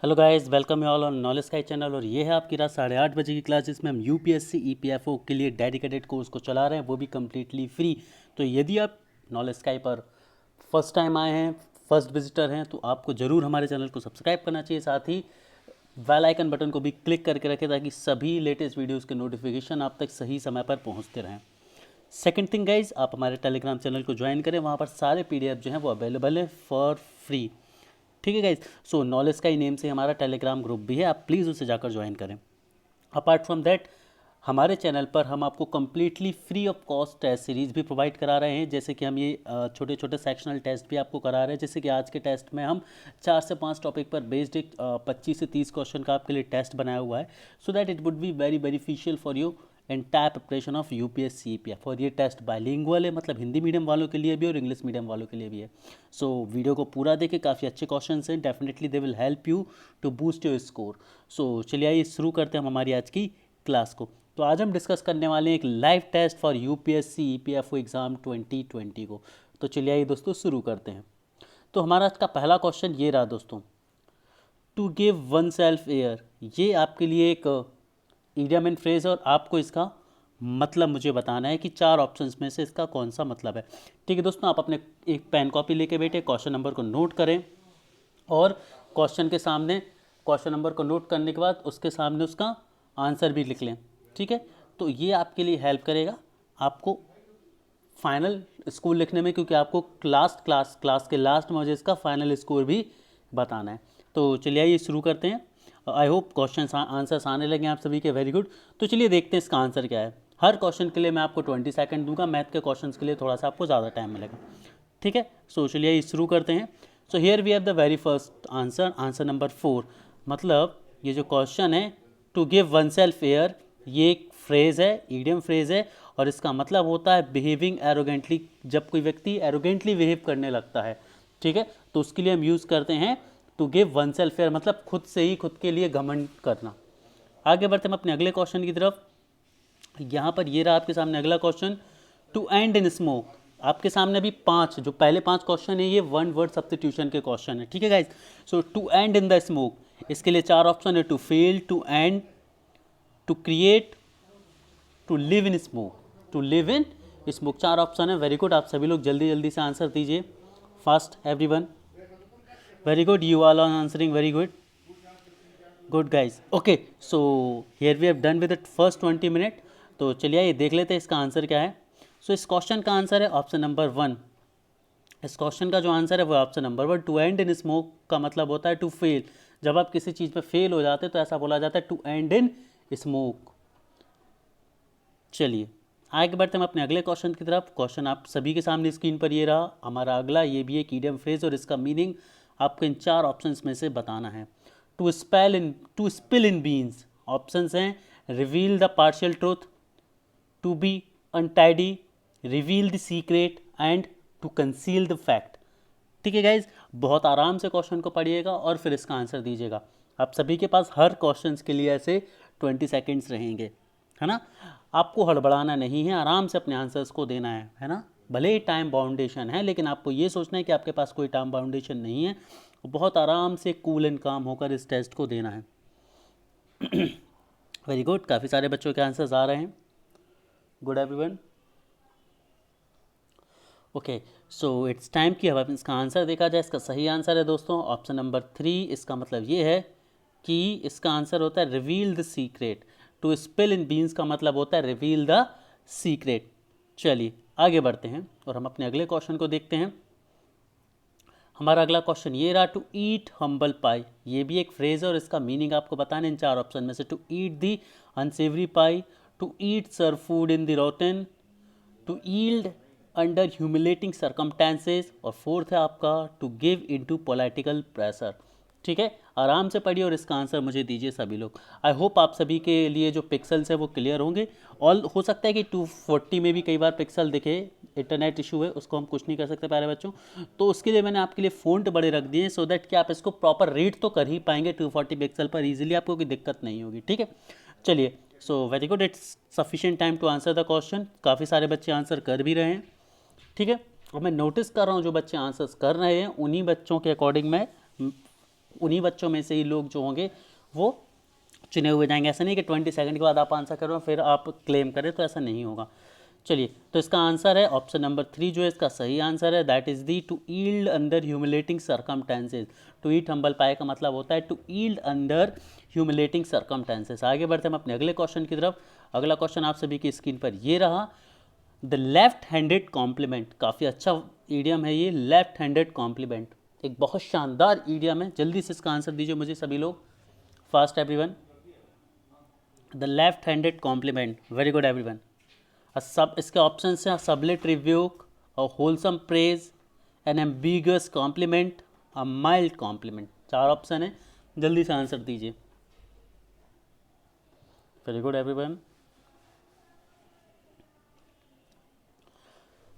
Hello guys, welcome you all on knowledge sky channel. और ये है आपकी रात 8:30 की क्लास, जिसमें हम यूपीएससी ईपीएफओ के लिए डेडिकेटेड कोर्स को चला रहे हैं, वो भी कम्प्लीटली फ्री। तो यदि आप नॉलेज स्काई पर फर्स्ट टाइम आए हैं, फर्स्ट विजिटर हैं, तो आपको ज़रूर हमारे चैनल को सब्सक्राइब करना चाहिए। साथ ही बेल आइकन बटन को भी क्लिक करके रखें, ताकि सभी लेटेस्ट वीडियोज़ के नोटिफिकेशन आप तक सही समय पर पहुँचते रहें। सेकेंड थिंग गाइज, आप हमारे टेलीग्राम चैनल को ज्वाइन करें, वहाँ पर सारे पीडीएफ जो हैं वो अवेलेबल है फॉर फ्री। ठीक है गाइज। सो नॉलेज का ही नेम से हमारा टेलीग्राम ग्रुप भी है, आप प्लीज़ उसे जाकर ज्वाइन करें। अपार्ट फ्रॉम दैट, हमारे चैनल पर हम आपको completely free of cost test series भी प्रोवाइड करा रहे हैं। जैसे कि हम ये छोटे छोटे सेक्शनल टेस्ट भी आपको करा रहे हैं। जैसे कि आज के टेस्ट में हम 4 से 5 टॉपिक पर बेस्ड एक 25 से 30 क्वेश्चन का आपके लिए टेस्ट बनाया हुआ है, so that it would be very beneficial for you entire preparation of UPSC EPF. और ये टेस्ट बाइलिंगुअल है, मतलब हिंदी मीडियम वालों के लिए भी और इंग्लिश मीडियम वालों के लिए भी है। सो वीडियो को पूरा देखें, काफ़ी अच्छे क्वेश्चन हैं, definitely they will help you to boost your score. So चलिए आइए शुरू करते हैं हम हमारी आज की क्लास को। तो आज हम डिस्कस करने वाले हैं एक live test for UPSC EPFO exam 2020 को। तो चलिए आइए दोस्तों शुरू करते हैं। तो हमारा आज का पहला क्वेश्चन ये रहा दोस्तों, to give oneself air. ये आपके लिए एक इडियम एंड फ्रेज है और आपको इसका मतलब मुझे बताना है कि 4 ऑप्शंस में से इसका कौन सा मतलब है। ठीक है दोस्तों, आप अपने एक पेन कॉपी लेके बैठे, क्वेश्चन नंबर को नोट करें और क्वेश्चन नंबर को नोट करने के बाद उसके सामने उसका आंसर भी लिख लें। ठीक है, तो ये आपके लिए हेल्प करेगा आपको फाइनल स्कोर लिखने में, क्योंकि आपको क्लास के लास्ट में मुझे इसका फाइनल स्कोर भी बताना है। तो चलिए ये शुरू करते हैं। आई होप क्वेश्चन आंसर्स आने लगे आप सभी के। Very good. तो चलिए देखते हैं इसका आंसर क्या है। हर क्वेश्चन के लिए मैं आपको 20 सेकंड दूंगा, मैथ के क्वेश्चन के लिए थोड़ा सा आपको ज़्यादा टाइम मिलेगा। ठीक है, सो चलिए ये शुरू करते हैं। So here we have the very first answer, answer number 4। मतलब ये जो क्वेश्चन है, to give oneself air, ये एक फ्रेज़ है, ईडियम फ्रेज़ है, और इसका मतलब होता है बिहेविंग एरोगेंटली। जब कोई व्यक्ति एरोगेंटली बिहेव करने लगता है, ठीक है, तो उसके लिए हम यूज़ करते हैं to give oneself air, मतलब खुद से ही खुद के लिए घमंड करना। आगे बढ़ते हम अपने अगले क्वेश्चन की तरफ। यहाँ पर ये रहा आपके सामने अगला question, to end in smoke. आपके सामने अभी 5 जो पहले 5 क्वेश्चन है, ये वन वर्ड सब्स्टिट्यूशन के क्वेश्चन है। ठीक है guys. So to end in the smoke, इसके लिए 4 ऑप्शन है, to fail, to end, to create, to live in smoke. To live in smoke 4 option है। वेरी गुड, आप सभी लोग जल्दी जल्दी से आंसर दीजिए। Fast everyone. Very good, you all are answering very good. Good guys. Okay, so here we have done with the first 20 minute. तो चलिए ये देख लेते हैं इसका आंसर क्या है। सो इस क्वेश्चन का आंसर है ऑप्शन नंबर 1। इस क्वेश्चन का जो आंसर है वो option number 1। To end in smoke का मतलब होता है टू फेल। जब आप किसी चीज़ में फेल हो जाते हैं तो ऐसा बोला जाता है टू एंड इन स्मोक। चलिए आगे बढ़ते हम अपने अगले क्वेश्चन की तरफ। क्वेश्चन आप सभी के सामने स्क्रीन पर ये रहा हमारा अगला। ये भी एक ईडियम फ्रेज और इसका मीनिंग आपको इन 4 ऑप्शंस में से बताना है। To spill in beans, options हैं reveal the partial truth, to be untidy, reveal the secret and to conceal the fact. ठीक है गाइज, बहुत आराम से क्वेश्चन को पढ़िएगा और फिर इसका आंसर दीजिएगा। आप सभी के पास हर क्वेश्चन के लिए ऐसे 20 सेकेंड्स रहेंगे, है ना। आपको हड़बड़ाना नहीं है, आराम से अपने आंसर्स को देना है ना। भले ही टाइम बाउंडेशन है, लेकिन आपको ये सोचना है कि आपके पास कोई टाइम बाउंडेशन नहीं है। बहुत आराम से कूल एंड काम होकर इस टेस्ट को देना है। वेरी गुड, काफ़ी सारे बच्चों के आंसर्स आ रहे हैं। Good everyone. Okay, so it's time कि अब इसका आंसर देखा जाए। इसका सही आंसर है दोस्तों ऑप्शन नंबर 3। इसका मतलब ये है कि इसका आंसर होता है reveal the secret. To spill in beans का मतलब होता है रिवील द सीक्रेट। चलिए आगे बढ़ते हैं और हम अपने अगले क्वेश्चन को देखते हैं। हमारा अगला क्वेश्चन ये रहा, टू ईट हम्बल पाई। ये भी एक फ्रेज है और इसका मीनिंग आपको बताना है इन 4 ऑप्शन में से। To eat the unsavoury pie, to eat serve food in the rotten, to yield under humiliating circumstances, और फोर्थ है आपका to give into political pressure. ठीक है, आराम से पढ़िए और इसका आंसर मुझे दीजिए सभी लोग। आई होप आप सभी के लिए जो पिक्सल्स है वो क्लियर होंगे। और हो सकता है कि 240 में भी कई बार पिक्सल दिखे, इंटरनेट इशू है, उसको हम कुछ नहीं कर सकते प्यारे बच्चों। तो उसके लिए मैंने आपके लिए फ़ॉन्ट बड़े रख दिए, सो दैट कि आप इसको प्रॉपर रीड तो कर ही पाएंगे 240 पिक्सल पर ईजिली, आपको कोई दिक्कत नहीं होगी। ठीक है, चलिए so very good, it's sufficient time to answer the question. काफ़ी सारे बच्चे आंसर कर भी रहे हैं। ठीक है, और मैं नोटिस कर रहा हूँ जो बच्चे आंसर्स कर रहे हैं उन्हीं बच्चों के अकॉर्डिंग मैं उन्हीं बच्चों में से ही लोग जो होंगे वो चुने हुए जाएंगे। ऐसा नहीं कि 20 सेकंड के बाद आप आंसर करो फिर आप क्लेम करें, तो ऐसा नहीं होगा। चलिए, तो इसका आंसर है ऑप्शन नंबर 3 जो है इसका सही आंसर है, that is the to yield under humiliating circumstances. To eat humble pie का मतलब होता है to yield under humiliating circumstances. आगे बढ़ते हैं हम अपने अगले क्वेश्चन की तरफ। अगला क्वेश्चन आप सभी की स्क्रीन पर ये रहा, द लेफ्ट हैंडेड कॉम्प्लीमेंट। काफ़ी अच्छा ईडियम है ये, लेफ्ट हैंडेड कॉम्प्लीमेंट, एक बहुत शानदार ईडियम है। जल्दी से इसका आंसर दीजिए मुझे सभी लोग, fast everyone. The left handed compliment, very good everyone. सब इसके ऑप्शन हैं subtle rebuke, a wholesome praise, an ambiguous compliment, a mild compliment. 4 option है, जल्दी से आंसर दीजिए। Very good everyone.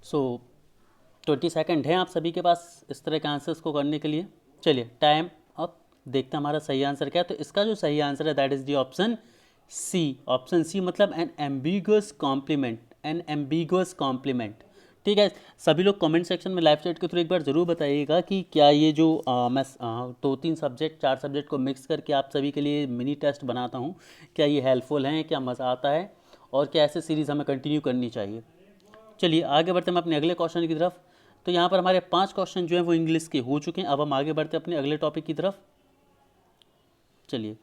So 20 second हैं आप सभी के पास इस तरह के आंसर्स को करने के लिए। चलिए टाइम अब देखते हैं हमारा सही आंसर क्या है। तो इसका जो सही आंसर है that is the option C. Option C मतलब an ambiguous compliment, an ambiguous compliment. ठीक है, सभी लोग कमेंट सेक्शन में लाइव चैट के थ्रू एक बार ज़रूर बताइएगा कि क्या ये जो मैं 2-3 सब्जेक्ट 4 सब्जेक्ट को मिक्स करके आप सभी के लिए मिनी टेस्ट बनाता हूँ, क्या ये हेल्पफुल हैं, क्या मज़ा आता है, और क्या ऐसे सीरीज़ हमें कंटिन्यू करनी चाहिए। चलिए आगे बढ़ते हैं हम अपने अगले क्वेश्चन की तरफ। तो यहाँ पर हमारे 5 क्वेश्चन जो हैं वो इंग्लिश के हो चुके हैं। अब हम आगे बढ़ते हैं अपने अगले टॉपिक की तरफ। चलिए,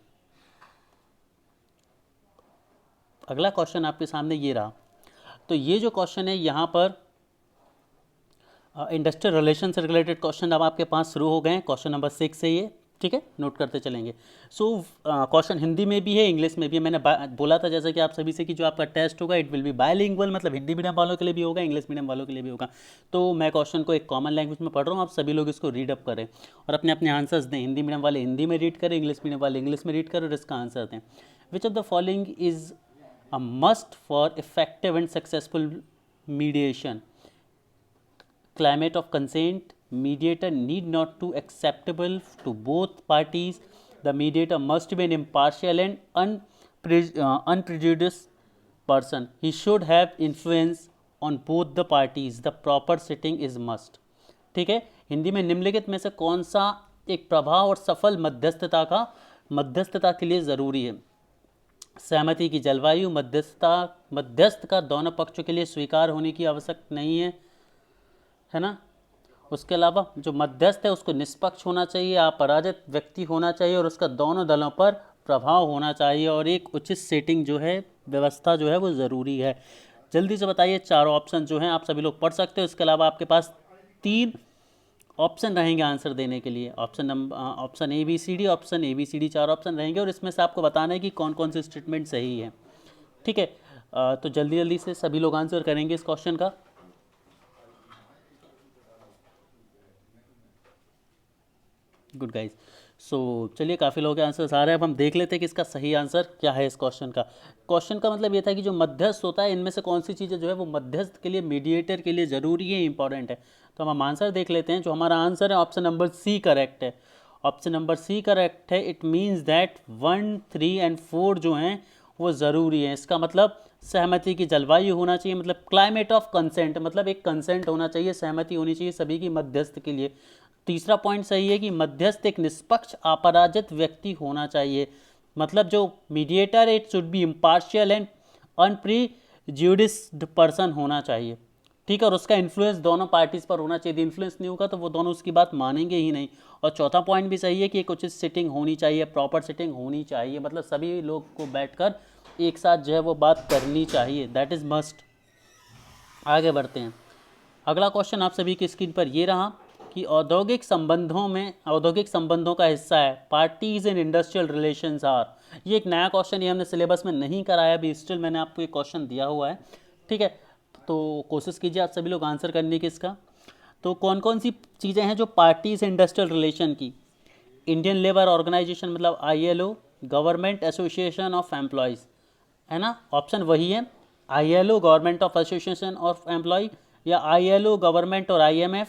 अगला क्वेश्चन आपके सामने ये रहा। तो ये जो क्वेश्चन है यहाँ पर इंडस्ट्रियल रिलेशन से रिलेटेड क्वेश्चन अब आपके पास शुरू हो गए हैं। क्वेश्चन नंबर 6 है ये, ठीक है, नोट करते चलेंगे। सो क्वेश्चन हिंदी में भी है, इंग्लिश में भी है। मैंने बोला था जैसे कि आप सभी से कि जो आपका टेस्ट होगा इट विल बी बायलिंगुअल, मतलब हिंदी मीडियम वालों के लिए भी होगा, इंग्लिश मीडियम वालों के लिए भी होगा। तो मैं क्वेश्चन को एक कॉमन लैंग्वेज में पढ़ रहा हूँ, आप सभी लोग इसको रीड अप करें और अपने अपने आंसर्स दें। हिंदी मीडियम वाले हिंदी में रीड करें, इंग्लिश मीडियम वाले इंग्लिश में रीड करें और इसका आंसर दें। Which of the following is a must for effective and successful mediation? Climate of consent, mediator need not to acceptable to both parties, the mediator must be an impartial and unprejudiced person, he should have influence on both the parties, the proper sitting is must। ठीक है, हिंदी में निम्नलिखित में से कौन सा एक प्रभाव और सफल मध्यस्थता के लिए ज़रूरी है? सहमति की जलवायु, मध्यस्थ का दोनों पक्षों के लिए स्वीकार होने की आवश्यक नहीं है ना। उसके अलावा जो मध्यस्थ है उसको निष्पक्ष होना चाहिए, अपराजित व्यक्ति होना चाहिए और उसका दोनों दलों पर प्रभाव होना चाहिए और एक उचित सेटिंग जो है, व्यवस्था जो है वो ज़रूरी है। जल्दी से बताइए, चारों ऑप्शन जो हैं आप सभी लोग पढ़ सकते हो। इसके अलावा आपके पास 3 ऑप्शन रहेंगे आंसर देने के लिए। Option A B C D, option A B C D, 4 option रहेंगे और इसमें से आपको बताना है कि कौन कौन से स्टेटमेंट सही है। ठीक है, तो जल्दी जल्दी से सभी लोग आंसर करेंगे इस क्वेश्चन का। Good guys. सो चलिए, काफ़ी लोगों के आंसर्स आ रहे हैं। अब हम देख लेते हैं कि इसका सही आंसर क्या है इस क्वेश्चन का। क्वेश्चन का मतलब ये था कि जो मध्यस्थ होता है इनमें से कौन सी चीज़ें जो है वो मध्यस्थ के लिए, मीडिएटर के लिए ज़रूरी है, इंपॉर्टेंट है। तो हम आंसर देख लेते हैं। जो हमारा आंसर है ऑप्शन नंबर सी करेक्ट है। ऑप्शन नंबर सी करेक्ट है। इट मीन्स दैट 1, 3 एंड 4 जो हैं वो ज़रूरी है। इसका मतलब सहमति की जलवायु होना चाहिए, मतलब क्लाइमेट ऑफ कंसेंट, मतलब एक कंसेंट होना चाहिए, सहमति होनी चाहिए सभी की मध्यस्थ के लिए। तीसरा पॉइंट सही है कि मध्यस्थ एक निष्पक्ष अपराजित व्यक्ति होना चाहिए, मतलब जो mediator it should be impartial and unprejudiced person होना चाहिए। ठीक है, और उसका इन्फ्लुएंस दोनों पार्टीज पर होना चाहिए। इन्फ्लुएंस नहीं होगा तो वो दोनों उसकी बात मानेंगे ही नहीं। और चौथा पॉइंट भी सही है कि एक उचित सिटिंग होनी चाहिए, प्रॉपर सिटिंग होनी चाहिए, मतलब सभी लोग को बैठकर एक साथ जो है वो बात करनी चाहिए, दैट इज़ मस्ट। आगे बढ़ते हैं। अगला क्वेश्चन आप सभी की स्क्रीन पर ये रहा कि औद्योगिक संबंधों का हिस्सा है parties in industrial relations are. ये एक नया क्वेश्चन, ये हमने सिलेबस में नहीं कराया अभी, स्टिल मैंने आपको एक क्वेश्चन दिया हुआ है। ठीक है, तो कोशिश कीजिए आप सभी लोग आंसर करने की इसका। तो कौन कौन सी चीज़ें हैं जो पार्टीज इंडस्ट्रियल रिलेशन की? इंडियन लेबर ऑर्गेनाइजेशन मतलब ILO, government association of employers, है ना, ऑप्शन वही है, ILO government of association of employ, या ILO गवर्नमेंट और IMF,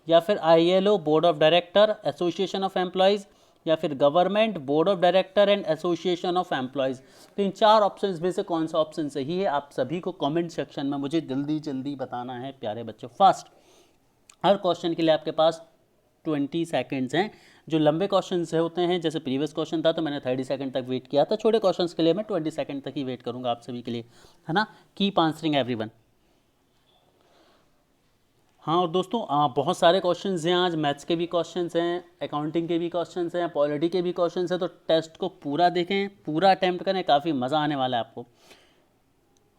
या फिर ILO board of director association of employers, या फिर government board of director and association of employers. तो इन 4 ऑप्शंस में से कौन सा ऑप्शन सही है आप सभी को कमेंट सेक्शन में मुझे जल्दी जल्दी बताना है प्यारे बच्चों, फास्ट। हर क्वेश्चन के लिए आपके पास 20 सेकेंड्स हैं, जो लंबे क्वेश्चन होते हैं, जैसे प्रीवियस क्वेश्चन था तो मैंने 30 सेकंड तक वेट किया था, छोटे क्वेश्चंस के लिए मैं 20 सेकंड तक ही वेट करूंगा आप सभी के लिए, है ना। Keep answering everyone. हाँ और दोस्तों बहुत सारे क्वेश्चंस हैं आज, मैथ्स के भी क्वेश्चंस हैं, अकाउंटिंग के भी क्वेश्चंस हैं, पॉलिटी के भी क्वेश्चंस हैं, तो टेस्ट को पूरा देखें, पूरा अटैम्प्ट करें, काफ़ी मज़ा आने वाला है आपको।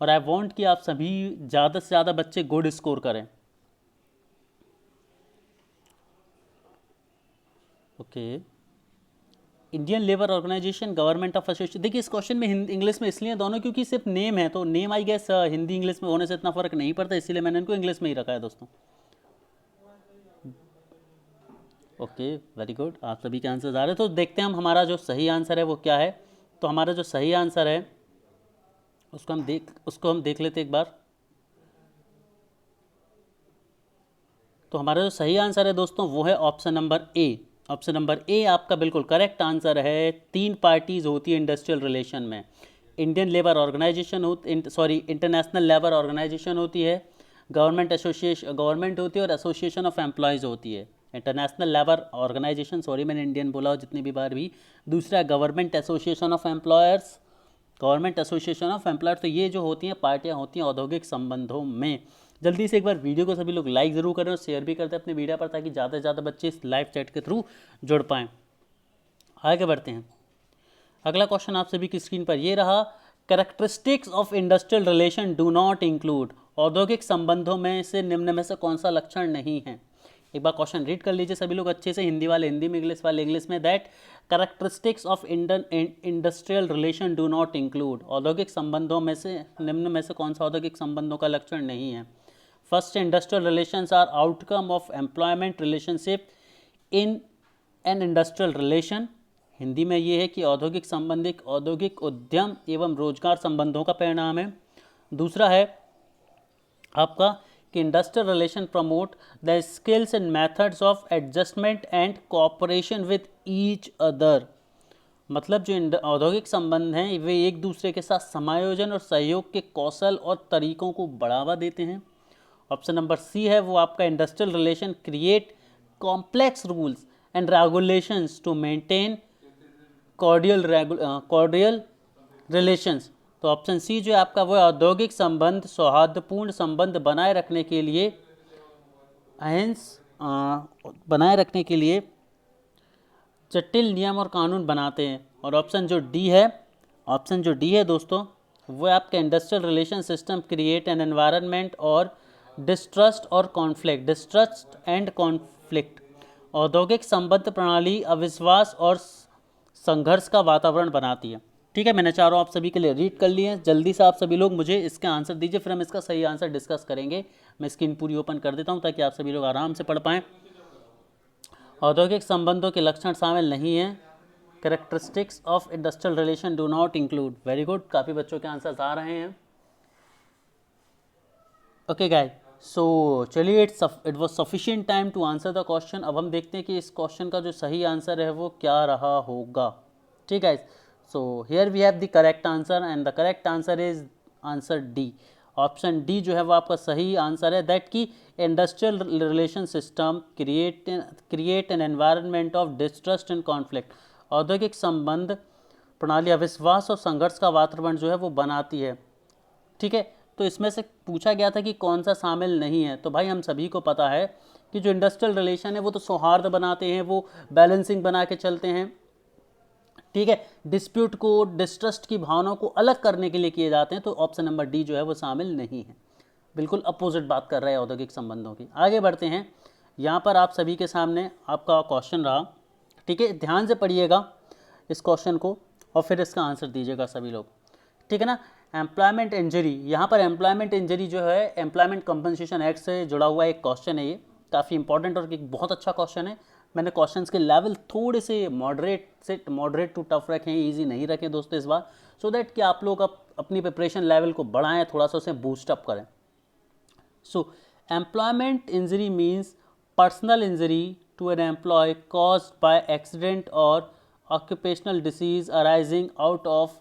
और आई वांट कि आप सभी ज़्यादा से ज़्यादा बच्चे गुड स्कोर करें। Okay, Indian labour organisation, government of association. देखिए इस क्वेश्चन में इंग्लिश में इसलिए दोनों क्योंकि सिर्फ नेम है, तो name I guess Hindi English में होने से इतना फ़र्क नहीं पड़ता, इसीलिए मैंने इनको इंग्लिश में ही रखा है दोस्तों। ओके वेरी गुड, आप सभी के आंसर आ रहे हैं, तो देखते हैं हम हमारा जो सही आंसर है वो क्या है। तो हमारा जो सही आंसर है उसको हम देख लेते एक बार। तो हमारा जो सही आंसर है दोस्तों वो है option number A. Option number A आपका बिल्कुल करेक्ट आंसर है। 3 पार्टीज होती है इंडस्ट्रियल रिलेशन में। Indian labour organisation international labour organisation होती है, गवर्नमेंट होती है, और एसोसिएशन ऑफ एम्प्लॉयज़ होती है। इंटरनेशनल लेबर ऑर्गेनाइजेशन, जितनी भी बार भी। दूसरा गवर्नमेंट एसोसिएशन ऑफ एम्प्लॉयर्स, तो ये जो होती हैं पार्टियां होती हैं औद्योगिक संबंधों में। जल्दी से एक बार वीडियो को सभी लोग लाइक ज़रूर करें और शेयर भी करते हैं अपने वीडियो पर, ताकि ज़्यादा से ज़्यादा बच्चे इस लाइव चैट के थ्रू जुड़ पाएँ। आगे बढ़ते हैं। अगला क्वेश्चन आप सभी की स्क्रीन पर ये रहा, characteristics of industrial relation do not include. औद्योगिक संबंधों में से निम्न में से कौन सा लक्षण नहीं है। एक बार क्वेश्चन रीड कर लीजिए सभी लोग अच्छे से, हिंदी वाले हिंदी में, इंग्लिश वाले इंग्लिश में। That characteristics of industrial relation do not include. औद्योगिक संबंधों में से निम्न में से कौन सा औद्योगिक संबंधों का लक्षण नहीं है। First, industrial relations are outcome of employment relationship in an industrial relation. Hindi में ये है कि औद्योगिक संबंधित औद्योगिक उद्यम एवं रोजगार संबंधों का परिणाम है। दूसरा है आपका कि industrial relation promote the skills and methods of adjustment and cooperation with each other. मतलब जो औद्योगिक संबंध हैं वे एक दूसरे के साथ समायोजन और सहयोग के कौशल और तरीकों को बढ़ावा देते हैं। ऑप्शन नंबर सी है वो आपका, industrial relation create complex rules and regulations to maintain cordial relations. तो ऑप्शन सी जो है आपका वो औद्योगिक संबंध सौहार्दपूर्ण संबंध बनाए रखने के लिए जटिल नियम और कानून बनाते हैं। और ऑप्शन जो डी है दोस्तों वो आपका industrial relation system create an environment और डिस्ट्रस्ट एंड कॉन्फ्लिक्ट। औद्योगिक संबंध प्रणाली अविश्वास और संघर्ष का वातावरण बनाती है। ठीक है, मैंने चारों आप सभी के लिए रीड कर लिए हैं। जल्दी से आप सभी लोग मुझे इसका आंसर दीजिए, फिर हम इसका सही आंसर डिस्कस करेंगे। मैं स्क्रीन पूरी ओपन कर देता हूं ताकि आप सभी लोग आराम से पढ़ पाएँ। औद्योगिक संबंधों के लक्षण शामिल नहीं हैं। Characteristics of industrial relation do not include. Very good, काफ़ी बच्चों के आंसर्स आ रहे हैं। ओके गाइस, सो चलिए it was sufficient time to answer the question. अब हम देखते हैं कि इस क्वेश्चन का जो सही आंसर है वो क्या रहा होगा। ठीक है, so here we have the correct answer and the correct answer is answer D. Option D जो है वो आपका सही आंसर है। दैट की industrial relation system create an environment of distrust and conflict. औद्योगिक संबंध प्रणाली अविश्वास और संघर्ष का वातावरण जो है वो बनाती है। ठीक है, तो इसमें से पूछा गया था कि कौन सा शामिल नहीं है। तो भाई हम सभी को पता है कि जो इंडस्ट्रियल रिलेशन है वो तो सौहार्द बनाते हैं, वो बैलेंसिंग बना के चलते हैं। ठीक है, डिस्प्यूट को, डिस्ट्रस्ट की भावनाओं को अलग करने के लिए किए जाते हैं। तो ऑप्शन नंबर डी जो है वो शामिल नहीं है। बिल्कुल अपोजिट बात कर रहे हैं औद्योगिक संबंधों की। आगे बढ़ते हैं। यहाँ पर आप सभी के सामने आपका क्वेश्चन रहा। ठीक है, ध्यान से पढ़िएगा इस क्वेश्चन को और फिर इसका आंसर दीजिएगा सभी लोग। ठीक है ना। एम्प्लॉयमेंट इंजरी, यहाँ पर एम्प्लॉयमेंट इंजरी जो है एम्प्लॉयमेंट कंपनसेशन एक्ट से जुड़ा हुआ एक क्वेश्चन है। ये काफ़ी इंपॉर्टेंट और एक बहुत अच्छा क्वेश्चन है। मैंने क्वेश्चंस के लेवल थोड़े से मॉडरेट टू टफ रखे हैं, ईजी नहीं रखे दोस्तों इस बार, सो दैट कि आप लोग अपनी प्रिपरेशन लेवल को बढ़ाएं, थोड़ा सा उसे बूस्टअप करें। So employment injury means personal injury to an employ caused by accident और occupational disease arising out of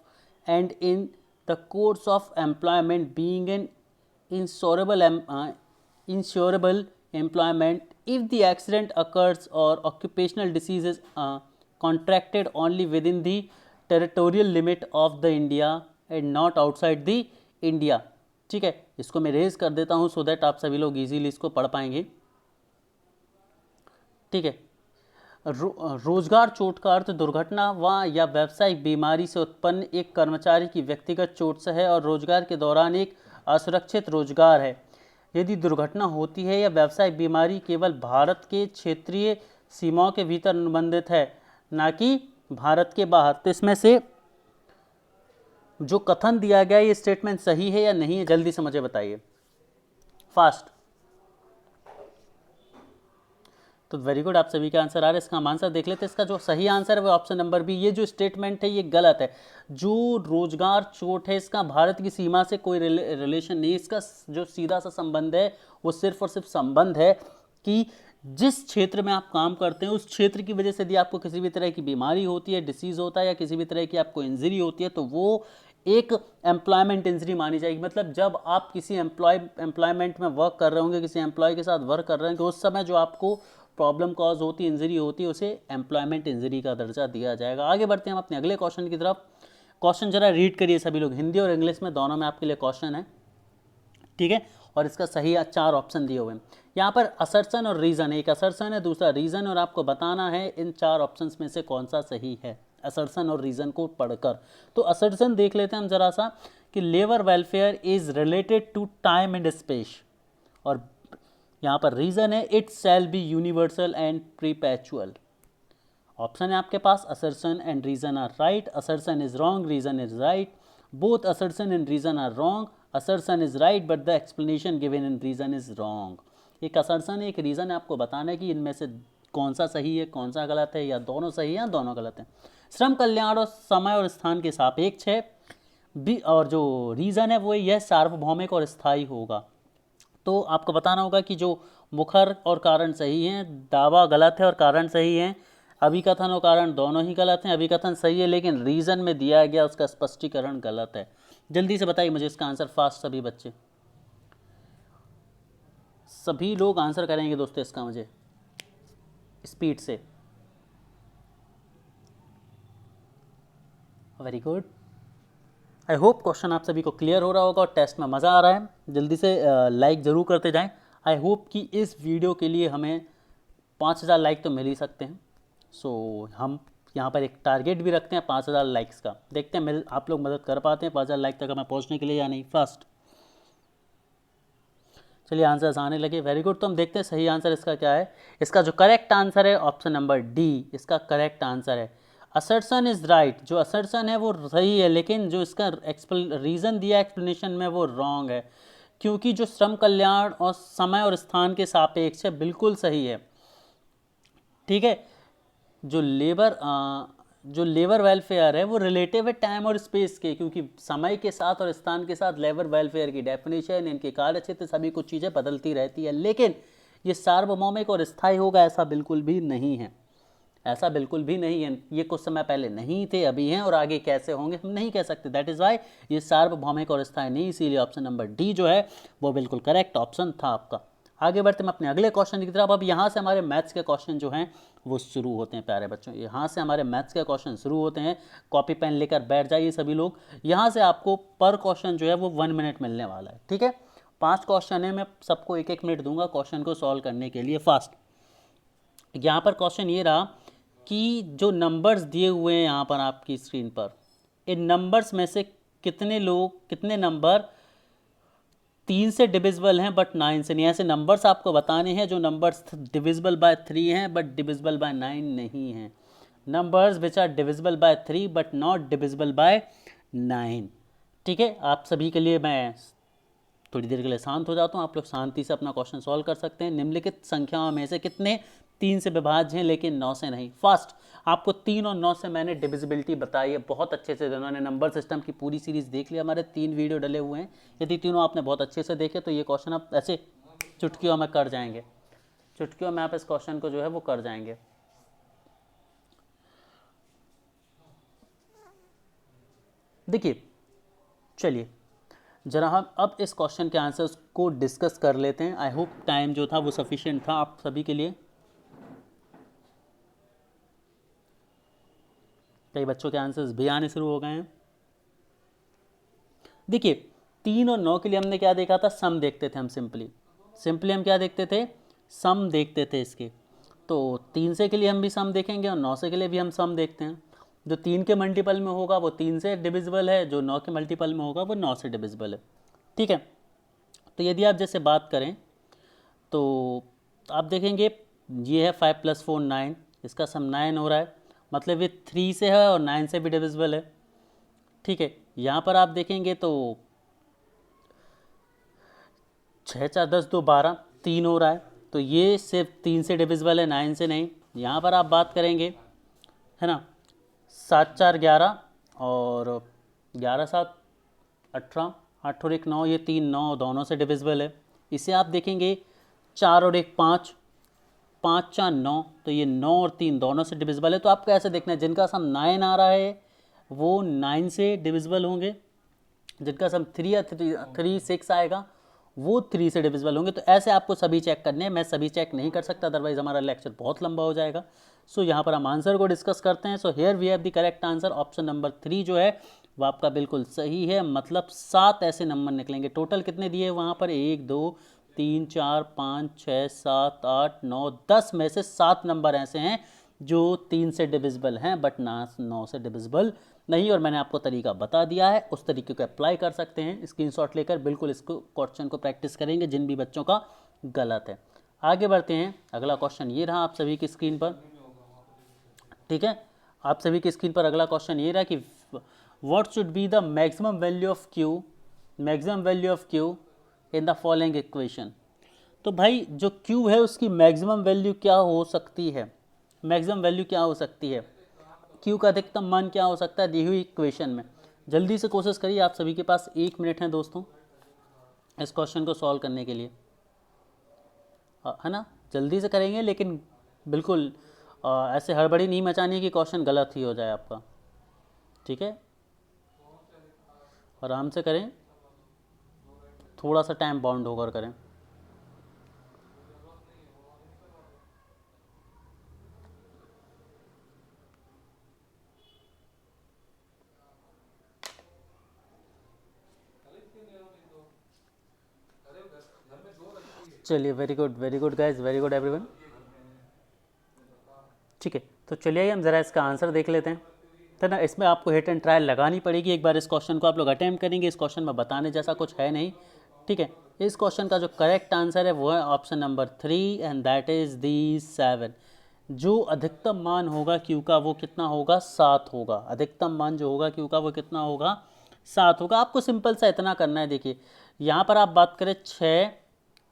and in the course of employment being an insurable employment if the accident occurs or occupational disease is contracted only within the territorial limit of the India and not outside the India। ठीक है, इसको मैं raise कर देता हूँ so that आप सभी लोग इजीली इसको पढ़ पाएंगे। ठीक है, रोजगार चोट का अर्थ दुर्घटना व या व्यावसायिक बीमारी से उत्पन्न एक कर्मचारी की व्यक्तिगत चोट से है और रोजगार के दौरान एक असुरक्षित रोजगार है। यदि दुर्घटना होती है या व्यावसायिक बीमारी केवल भारत के क्षेत्रीय सीमाओं के भीतर निबंधित है, ना कि भारत के बाहर। तो इसमें से जो कथन दिया गया ये स्टेटमेंट सही है या नहीं है, जल्दी से मुझे बताइए फास्ट। तो वेरी गुड, आप सभी का आंसर आ रहा है। इसका हम आंसर देख लेते हैं। इसका जो सही आंसर है वो ऑप्शन नंबर बी। ये जो स्टेटमेंट है ये गलत है। जो रोजगार चोट है इसका भारत की सीमा से कोई रिलेशन नहीं। इसका जो सीधा सा संबंध है वो सिर्फ और सिर्फ संबंध है कि जिस क्षेत्र में आप काम करते हैं उस क्षेत्र की वजह से यदि आपको किसी भी तरह की बीमारी होती है, डिसीज़ होता है या किसी भी तरह की आपको इंजरी होती है तो वो एक एम्प्लॉयमेंट इंजरी मानी जाएगी। मतलब जब आप किसी एम्प्लॉयमेंट में वर्क कर रहे होंगे, किसी एम्प्लॉय के साथ वर्क कर रहे होंगे, उस समय जो आपको प्रॉब्लम कॉज होती है, इंजरी होती है, उसे एम्प्लॉयमेंट इंजरी का दर्जा दिया जाएगा। आगे बढ़ते हैं हम अपने अगले क्वेश्चन की तरफ। क्वेश्चन जरा रीड करिए सभी लोग, हिंदी और इंग्लिश में दोनों में आपके लिए क्वेश्चन है। ठीक है, और इसका सही 4 ऑप्शन दिए हुए हैं यहाँ पर। असर्शन और रीज़न, एक असर्शन है दूसरा रीज़न, और आपको बताना है इन 4 ऑप्शंस में से कौन सा सही है असर्शन और रीज़न को पढ़कर। तो असर्शन देख लेते हैं हम जरा सा कि labour welfare is related to time and space, और यहाँ पर रीज़न है it shall be universal and perpetual. Option है आपके पास assertion and reason are right, assertion is wrong, reason is right, both assertion and reason are wrong, assertion is right but the explanation given in reason is wrong. एक assertion है एक reason है, आपको बताना है कि इनमें से कौन सा सही है कौन सा गलत है, या दोनों सही है या दोनों गलत है। श्रम कल्याण और समय और स्थान के सापेक्ष है बी, और जो रीज़न है वो यह सार्वभौमिक और स्थायी होगा। तो आपको बताना होगा कि जो मुखर और कारण सही हैं, दावा गलत है और कारण सही है, अभिकथन और कारण दोनों ही गलत हैं। अभिकथन सही है लेकिन रीज़न में दिया गया उसका स्पष्टीकरण गलत है। जल्दी से बताइए मुझे इसका आंसर फास्ट, सभी बच्चे, सभी लोग आंसर करेंगे दोस्तों इसका मुझे स्पीड से। Very good, I hope question आप सभी को क्लियर हो रहा होगा और टेस्ट में मज़ा आ रहा है। जल्दी से लाइक ज़रूर करते जाएं। आई होप कि इस वीडियो के लिए हमें 5000 लाइक तो मिल ही सकते हैं। सो हम यहाँ पर एक टारगेट भी रखते हैं 5000 लाइक्स का। देखते हैं आप लोग मदद कर पाते हैं 5000 लाइक तक हमें पहुँचने के लिए या नहीं। फास्ट चलिए आंसर्स आने लगे। वेरी गुड, तो हम देखते हैं सही आंसर इसका क्या है। इसका जो करेक्ट आंसर है ऑप्शन नंबर डी इसका करेक्ट आंसर है। असर्शन इज राइट, जो असर्शन है वो सही है लेकिन जो इसका रीज़न दिया एक्सप्लेनेशन में वो रॉन्ग है, क्योंकि जो श्रम कल्याण और समय और स्थान के सापेक्ष है बिल्कुल सही है। ठीक है, जो लेबर वेलफेयर है वो रिलेटिव है टाइम और स्पेस के, क्योंकि समय के साथ और स्थान के साथ लेबर वेलफेयर की डेफिनेशन, इनके कार्यक्षेत्र, सभी कुछ चीज़ें बदलती रहती है। लेकिन ये सार्वभौमिक और स्थायी होगा ऐसा बिल्कुल भी नहीं है, ऐसा बिल्कुल भी नहीं है। ये कुछ समय पहले नहीं थे, अभी हैं, और आगे कैसे होंगे हम नहीं कह सकते। दैट इज़ वाई ये सार्वभौमिक और स्थायी नहीं, इसीलिए ऑप्शन नंबर डी जो है वो बिल्कुल करेक्ट ऑप्शन था आपका। आगे बढ़ते हैं अपने अगले क्वेश्चन की तरफ। अब यहाँ से हमारे मैथ्स के क्वेश्चन जो हैं वो शुरू होते हैं प्यारे बच्चों। यहाँ से हमारे मैथ्स के क्वेश्चन शुरू होते हैं। कॉपी पेन लेकर बैठ जाइए सभी लोग। यहाँ से आपको पर क्वेश्चन जो है वो 1 मिनट मिलने वाला है। ठीक है, 5 क्वेश्चन है, मैं सबको 1-1 मिनट दूंगा क्वेश्चन को सॉल्व करने के लिए। फास्ट यहाँ पर क्वेश्चन ये रहा कि जो नंबर्स दिए हुए हैं यहाँ पर आपकी स्क्रीन पर, इन नंबर्स में से कितने नंबर 3 से डिविजिबल हैं बट 9 से नहीं। ऐसे नंबर्स आपको बताने हैं जो नंबर्स डिविजिबल बाय 3 हैं बट डिविजिबल बाय 9 नहीं हैं। Numbers which are divisible by 3 but not divisible by 9। ठीक है, आप सभी के लिए मैं थोड़ी देर के लिए शांत हो जाता हूँ, आप लोग शांति से अपना क्वेश्चन सॉल्व कर सकते हैं। निम्नलिखित संख्याओं में से कितने 3 से विभाज्य हैं लेकिन 9 से नहीं। फास्ट, आपको 3 और 9 से मैंने डिविजिबिलिटी बताई है बहुत अच्छे से। जिन्होंने नंबर सिस्टम की पूरी सीरीज़ देख ली, हमारे 3 वीडियो डले हुए हैं, यदि तीनों आपने बहुत अच्छे से देखे तो ये क्वेश्चन आप ऐसे चुटकियों में कर जाएंगे, चुटकियों में आप इस क्वेश्चन को जो है वो कर जाएंगे। देखिए, चलिए जरा हम अब इस क्वेश्चन के आंसर्स को डिस्कस कर लेते हैं। आई होप टाइम जो था वो सफिशिएंट था आप सभी के लिए। कई बच्चों के आंसर्स भी आने शुरू हो गए हैं। देखिए 3 और 9 के लिए हमने क्या देखा था, सम देखते थे हम। सिंपली हम क्या देखते थे, सम देखते थे इसके। तो 3 से के लिए हम भी सम देखेंगे और 9 से के लिए भी हम सम देखते हैं। जो 3 के मल्टीपल में होगा वो 3 से डिविजिबल है, जो 9 के मल्टीपल में होगा वो 9 से डिविजिबल है। ठीक है, तो यदि आप जैसे बात करें तो आप देखेंगे ये है 5 + 4 9, इसका सम 9 हो रहा है, मतलब ये 3 से है और 9 से भी डिविजिबल है। ठीक है, यहाँ पर आप देखेंगे तो 6 × 4 = 10, 2 = 12, 3 हो रहा है, तो ये सिर्फ 3 से डिविजिबल है, 9 से नहीं। यहाँ पर आप बात करेंगे है ना, 7 × 4 = 11 और 11 × 7 = 18, 8 और 1 9, ये 3 9 दोनों से डिविजिबल है। इसे आप देखेंगे 4 और 1 5, 5 × 4 = 9, तो ये 9 और 3 दोनों से डिविजिबल है। तो आपको ऐसे देखना है जिनका सम 9 आ रहा है वो 9 से डिविजिबल होंगे, जिनका सम 3 या 3 6 आएगा वो 3 से डिविजिबल होंगे। तो ऐसे आपको सभी चेक करने हैं। मैं सभी चेक नहीं कर सकता, अदरवाइज हमारा लेक्चर बहुत लंबा हो जाएगा। सो यहाँ पर हम आंसर को डिस्कस करते हैं। So here we have the correct answer, option number 3 जो है वो आपका बिल्कुल सही है। मतलब 7 ऐसे नंबर निकलेंगे। टोटल कितने दिए वहाँ पर, 1 2 3 4 5 6 7 8 9 10 में से 7 नंबर ऐसे हैं जो 3 से डिविजिबल हैं बट 9 से डिविजिबल नहीं। और मैंने आपको तरीका बता दिया है, उस तरीके को अप्लाई कर सकते हैं। स्क्रीनशॉट लेकर बिल्कुल इसको क्वेश्चन को प्रैक्टिस करेंगे जिन भी बच्चों का गलत है। आगे बढ़ते हैं। अगला क्वेश्चन ये रहा आप सभी की स्क्रीन पर। ठीक है, आप सभी की स्क्रीन पर अगला क्वेश्चन ये रहा कि what should be the maximum value of Q in the following equation. तो भाई जो क्यू है उसकी मैक्सिमम वैल्यू क्या हो सकती है, क्यू का अधिकतम मान क्या हो सकता है दी हुई इक्वेशन में। जल्दी से कोशिश करिए, आप सभी के पास 1 मिनट है दोस्तों इस क्वेश्चन को सॉल्व करने के लिए, है ना। जल्दी से करेंगे लेकिन बिल्कुल ऐसे हड़बड़ी नहीं मचानी कि क्वेश्चन गलत ही हो जाए आपका। ठीक है, आराम से करें, थोड़ा सा टाइम बाउंड होकर करें। चलिए, very good guys, very good everyone. ठीक है, तो चलिए हम ज़रा इसका आंसर देख लेते हैं, है ना। इसमें आपको हिट एंड ट्रायल लगानी पड़ेगी। एक बार इस क्वेश्चन को आप लोग अटैम्प्ट करेंगे। इस क्वेश्चन में बताने जैसा कुछ है नहीं। ठीक है, इस क्वेश्चन का जो करेक्ट आंसर है वो है option number 3 and that is दी 7। जो अधिकतम मान होगा क्यू का वो कितना होगा, 7 होगा। अधिकतम मान जो होगा क्यू का वो कितना होगा, 7 होगा। आपको सिंपल सा इतना करना है, देखिए यहाँ पर आप बात करें 6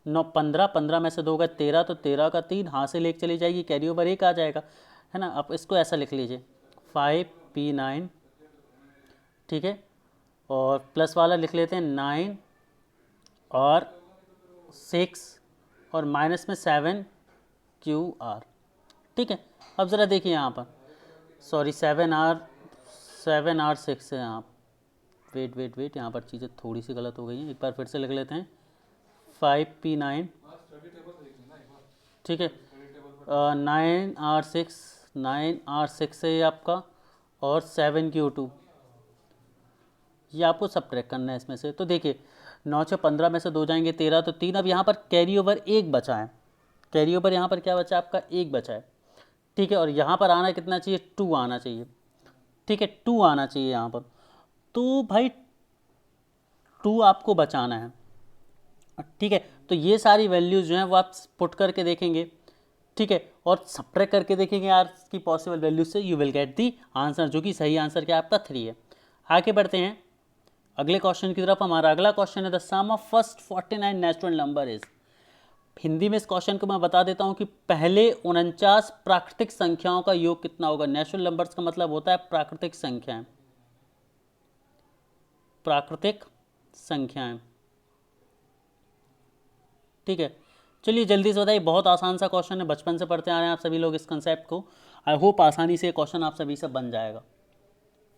9 15, 15 में से 2 गए 13, तो 13 का 3 हाथ से लेके चली जाएगी, कैरी ओवर 1 आ जाएगा, है ना। आप इसको ऐसा लिख लीजिए 5p9, ठीक है, और प्लस वाला लिख लेते हैं 9 और 6 और माइनस में 7QR। ठीक है, अब ज़रा देखिए यहाँ पर, सॉरी 7R 6 है यहाँ। वेट, यहाँ पर चीज़ें थोड़ी सी गलत हो गई हैं। एक बार फिर से लिख लेते हैं 5p9, ठीक है, 9R6 है ये आपका, और 7Q2। ये आपको सब्ट्रैक्ट करना है इसमें से। तो देखिए 9 से 15 में से 2 जाएंगे 13, तो 3। अब यहाँ पर कैरी ओवर 1 बचा है, कैरी ओवर यहाँ पर क्या बचा है आपका, 1 बचा है। ठीक है, और यहाँ पर आना कितना चाहिए, 2 आना चाहिए। ठीक है, 2 आना चाहिए यहाँ पर। तो भाई 2 आपको बचाना है। ठीक है, तो ये सारी वैल्यूज़ जो हैं वो आप पुट करके देखेंगे। ठीक है, और सब्ट्रैक्ट करके देखेंगे आर की पॉसिबल वैल्यूज से, you will get the answer, जो कि सही आंसर क्या आपका 3 है। आगे बढ़ते हैं अगले क्वेश्चन की तरफ। हमारा अगला क्वेश्चन है the sum of first 49 natural number is. Hindi में इस क्वेश्चन को मैं बता देता हूं कि पहले 49 प्राकृतिक संख्याओं का योग कितना होगा। नेचुरल नंबर्स का मतलब होता है प्राकृतिक संख्याएं, प्राकृतिक संख्याएं। ठीक है, चलिए जल्दी से बताइए, बहुत आसान सा क्वेश्चन है, बचपन से पढ़ते आ रहे हैं आप सभी लोग इस कंसेप्ट को। आई होप आसानी से क्वेश्चन आप सभी से बन जाएगा।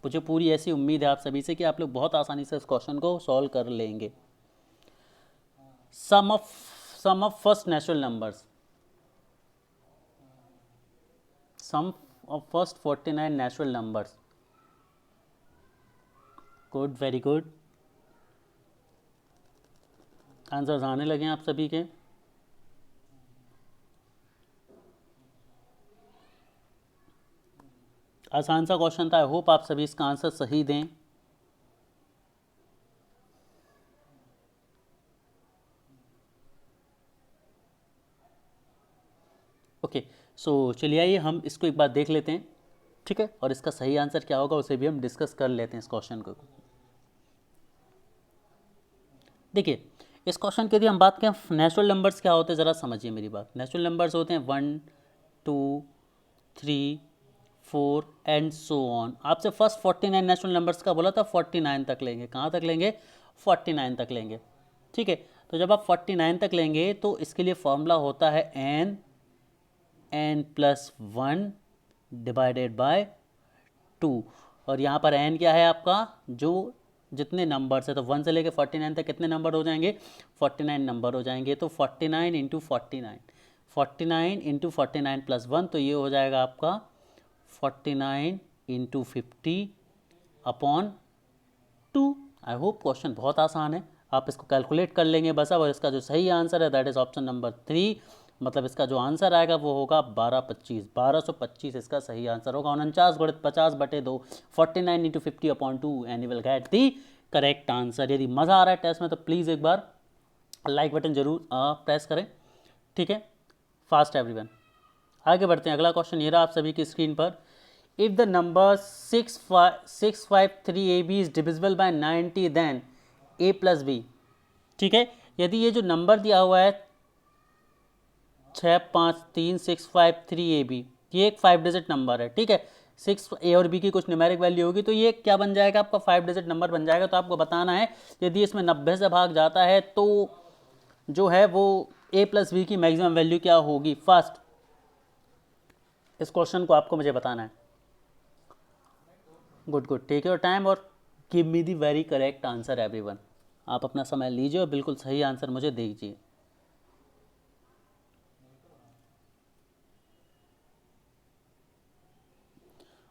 मुझे पूरी ऐसी उम्मीद है आप सभी से कि आप लोग बहुत आसानी से इस क्वेश्चन को सॉल्व कर लेंगे। Sum of first natural numbers, sum of first 49 natural numbers. Good, very good, answers आने लगे हैं आप सभी के। आसान सा क्वेश्चन था, आई होप आप सभी इसका आंसर सही दें। ओके, सो चलिए आइए हम इसको एक बार देख लेते हैं, ठीक है, और इसका सही आंसर क्या होगा उसे भी हम डिस्कस कर लेते हैं इस क्वेश्चन को। देखिए, इस क्वेश्चन की यदि हम बात करें नेचुरल नंबर्स क्या होते हैं, ज़रा समझिए मेरी बात। नेचुरल नंबर्स होते हैं 1 2 3 4 एंड सो ऑन। आपसे फर्स्ट 49 नेचुरल नंबर्स का बोला था, 49 तक लेंगे। कहाँ तक लेंगे? 49 तक लेंगे, ठीक है। तो जब आप 49 तक लेंगे तो इसके लिए फॉर्मूला होता है n प्लस 1 डिवाइडेड बाय 2। और यहाँ पर n क्या है आपका, जो जितने नंबर्स है, तो 1 से लेके 49 तक कितने नंबर हो जाएंगे? 49 नंबर हो जाएंगे। तो 49 इंटू 49, 49 इंटू 49 प्लस 1, तो ये हो जाएगा आपका 49 into 50 upon 2। I hope question बहुत आसान है, आप इसको कैलकुलेट कर लेंगे बस अब। और इसका जो सही आंसर है दैट इज ऑप्शन नंबर 3, मतलब इसका जो आंसर आएगा वो होगा 1225, 1225 इसका सही आंसर होगा। 49 गुणित 50 बटे 2, 49 into 50 upon 2, and you will get the correct answer. यदि मज़ा आ रहा है टेस्ट में तो प्लीज़ एक बार लाइक बटन जरूर प्रेस करें, ठीक है। फास्ट एवरीवन, आगे बढ़ते हैं। अगला क्वेश्चन ये रहा आप सभी की स्क्रीन पर। If the number 6553AB is divisible by 90 then a plus B, ठीक है। यदि ये जो नंबर दिया हुआ है 653653AB, ये एक 5 डिजिट नंबर है, ठीक है। 6 a और b की कुछ न्यूमेरिक वैल्यू होगी, तो ये क्या बन जाएगा आपका? 5 डिजिट नंबर बन जाएगा। तो आपको बताना है यदि इसमें 90 से भाग जाता है तो जो है वो a प्लस बी की मैक्सिमम वैल्यू क्या होगी। फर्स्ट इस क्वेश्चन को आपको मुझे बताना है। Good good, take your time और give me the very correct answer everyone. आप अपना समय लीजिए और बिल्कुल सही आंसर मुझे दीजिए।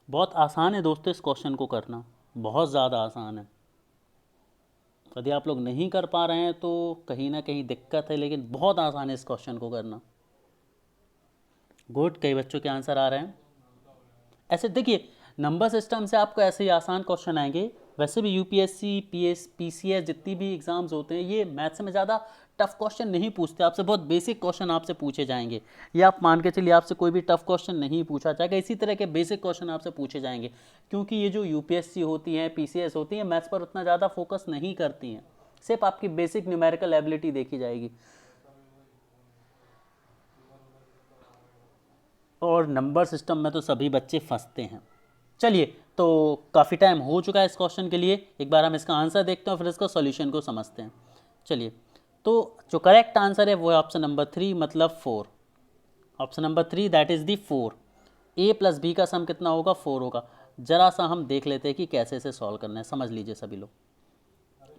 बहुत आसान है दोस्तों इस क्वेश्चन को करना, बहुत ज़्यादा आसान है। यदि आप लोग नहीं कर पा रहे हैं तो कहीं ना कहीं दिक्कत है, लेकिन बहुत आसान है इस क्वेश्चन को करना। गुड, कई बच्चों के आंसर आ रहे हैं। ऐसे देखिए, नंबर सिस्टम से आपको ऐसे ही आसान क्वेश्चन आएंगे। वैसे भी यूपीएससी, पीसीएस जितनी भी एग्जाम्स होते हैं ये मैथ्स में ज़्यादा टफ क्वेश्चन नहीं पूछते, आपसे बहुत बेसिक क्वेश्चन आपसे पूछे जाएंगे। ये आप मान के चलिए आपसे कोई भी टफ क्वेश्चन नहीं पूछा जाएगा, इसी तरह के बेसिक क्वेश्चन आपसे पूछे जाएंगे। क्योंकि ये जो यूपीएससी होती हैं, पीसीएस होती हैं, मैथ्स पर उतना ज़्यादा फोकस नहीं करती हैं, सिर्फ आपकी बेसिक न्यूमेरिकल एबिलिटी देखी जाएगी। और नंबर सिस्टम में तो सभी बच्चे फंसते हैं। चलिए, तो काफ़ी टाइम हो चुका है इस क्वेश्चन के लिए, एक बार हम इसका आंसर देखते हैं फिर इसका सॉल्यूशन को समझते हैं। चलिए, तो जो करेक्ट आंसर है वो है ऑप्शन नंबर 3, मतलब 4। Option number 3 that is the 4। a plus B का सम कितना होगा? 4 होगा। जरा सा हम देख लेते हैं कि कैसे इसे सॉल्व करना है, समझ लीजिए सभी लोग।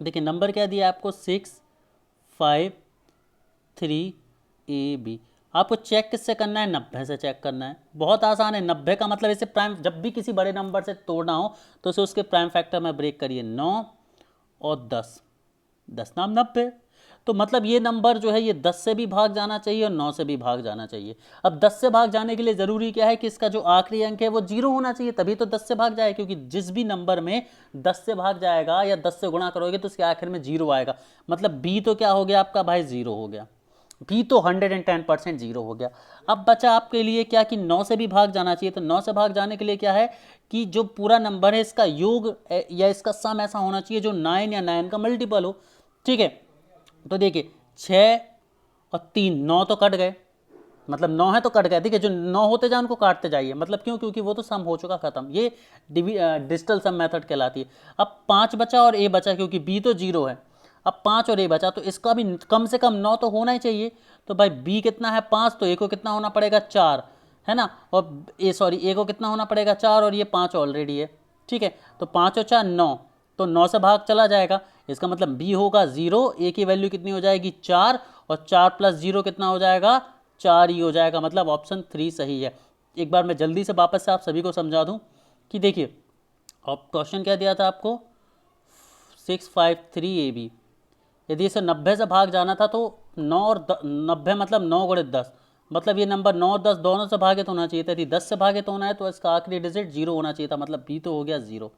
देखिए, नंबर क्या दिया है आपको? 653AB। आपको चेक किससे करना है? 90 से चेक करना है। बहुत आसान है। 90 का मतलब इसे प्राइम, जब भी किसी बड़े नंबर से तोड़ना हो तो इसे उसके प्राइम फैक्टर में ब्रेक करिए। 9 और 10, 10 नाम 90। तो मतलब ये नंबर जो है ये 10 से भी भाग जाना चाहिए और 9 से भी भाग जाना चाहिए। अब 10 से भाग जाने के लिए ज़रूरी क्या है कि इसका जो आखिरी अंक है वो 0 होना चाहिए, तभी तो 10 से भाग जाए। क्योंकि जिस भी नंबर में 10 से भाग जाएगा या 10 से गुणा करोगे तो उसके आखिर में 0 आएगा। मतलब b तो क्या हो गया आपका भाई? 0 हो गया। b तो 110% 0 हो गया। अब बचा आपके लिए क्या कि 9 से भी भाग जाना चाहिए। तो 9 से भाग जाने के लिए क्या है कि जो पूरा नंबर है इसका योग या इसका सम ऐसा होना चाहिए जो 9 या 9 का मल्टीपल हो, ठीक है। तो देखिए, 6 और 3, 9 तो कट गए, मतलब 9 है तो कट गए। देखिए, जो 9 होते जाए उनको काटते जाइए। मतलब क्यों? क्योंकि वो तो सम हो चुका खत्म। ये डिजिटल सम मेथड कहलाती है। अब 5 बचा और a बचा, क्योंकि b तो 0 है। अब 5 और a बचा, तो इसका भी कम से कम 9 तो होना ही चाहिए। तो भाई b कितना है? 5, तो a को कितना होना पड़ेगा? 4, है ना। और a को कितना होना पड़ेगा? 4, और ये 5 ऑलरेडी है, ठीक है, तो 5 और 4 9, तो 9 से भाग चला जाएगा, इसका मतलब बी होगा 0, ए की वैल्यू कितनी हो जाएगी 4, और 4 प्लस 0 कितना हो जाएगा 4 ही हो जाएगा, मतलब ऑप्शन 3 सही है। एक बार मैं जल्दी से वापस से आप सभी को समझा दूं कि देखिए अब क्वेश्चन क्या दिया था आपको 653 AB, यदि इसे 90 से भाग जाना था तो 9 और 90 मतलब 9 गुणित 10, मतलब ये नंबर 9 और 10 दोनों से भागित होना चाहिए था, यदि 10 से भागित होना है तो इसका आखिरी डिजिट 0 होना चाहिए था, मतलब बी तो हो गया 0,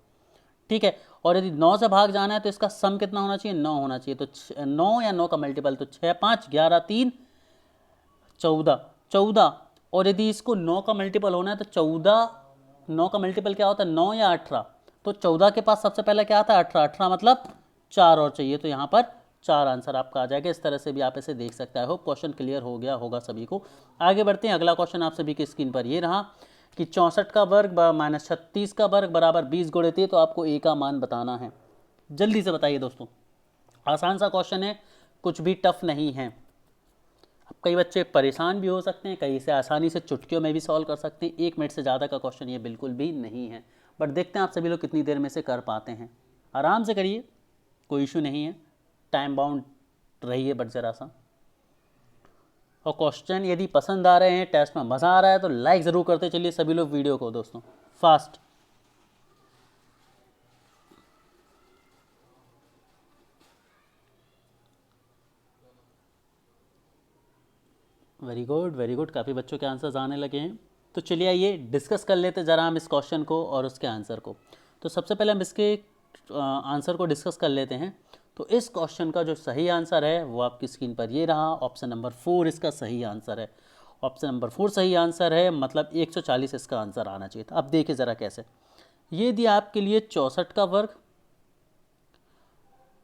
ठीक है। और यदि 9 से भाग जाना है तो इसका सम कितना होना चाहिए 9 होना चाहिए, तो 9 या 9 का मल्टीपल, तो 6 5 11 3 14 14, और यदि इसको 9 का मल्टीपल होना है तो 14, 9 का मल्टीपल क्या होता है 9 या 18, तो 14 के पास सबसे पहले क्या आता है 18, 18 मतलब 4 और चाहिए, तो यहाँ पर 4 आंसर आपका आ जाएगा। इस तरह से भी आप इसे देख सकते हो। क्वेश्चन क्लियर हो गया होगा सभी को। आगे बढ़ते हैं, अगला क्वेश्चन आप सभी की स्क्रीन पर ये रहा कि 64 का वर्ग माइनस 36 का वर्ग बराबर 20 गुणित है, तो आपको ए का मान बताना है। जल्दी से बताइए दोस्तों, आसान सा क्वेश्चन है, कुछ भी टफ नहीं है। अब कई बच्चे परेशान भी हो सकते हैं, कई इसे आसानी से चुटकियों में भी सॉल्व कर सकते हैं। 1 मिनट से ज़्यादा का क्वेश्चन ये बिल्कुल भी नहीं है, बट देखते हैं आप सभी लोग कितनी देर में से कर पाते हैं। आराम से करिए, कोई इशू नहीं है, टाइम बाउंड रहिए बट ज़रा सा। और क्वेश्चन यदि पसंद आ रहे हैं, टेस्ट में मज़ा आ रहा है तो लाइक ज़रूर करते चलिए सभी लोग वीडियो को दोस्तों, fast. Very good very good, काफ़ी बच्चों के आंसर्स आने लगे हैं। तो चलिए आइए डिस्कस कर लेते ज़रा हम इस क्वेश्चन को और उसके आंसर को। तो सबसे पहले हम इसके आंसर को डिस्कस कर लेते हैं। तो इस क्वेश्चन का जो सही आंसर है वो आपकी स्क्रीन पर ये रहा, ऑप्शन नंबर 4 इसका सही आंसर है। ऑप्शन नंबर 4 सही आंसर है, मतलब 140 इसका आंसर आना चाहिए था। अब देखिए ज़रा कैसे, ये दिया आपके लिए 64 का वर्ग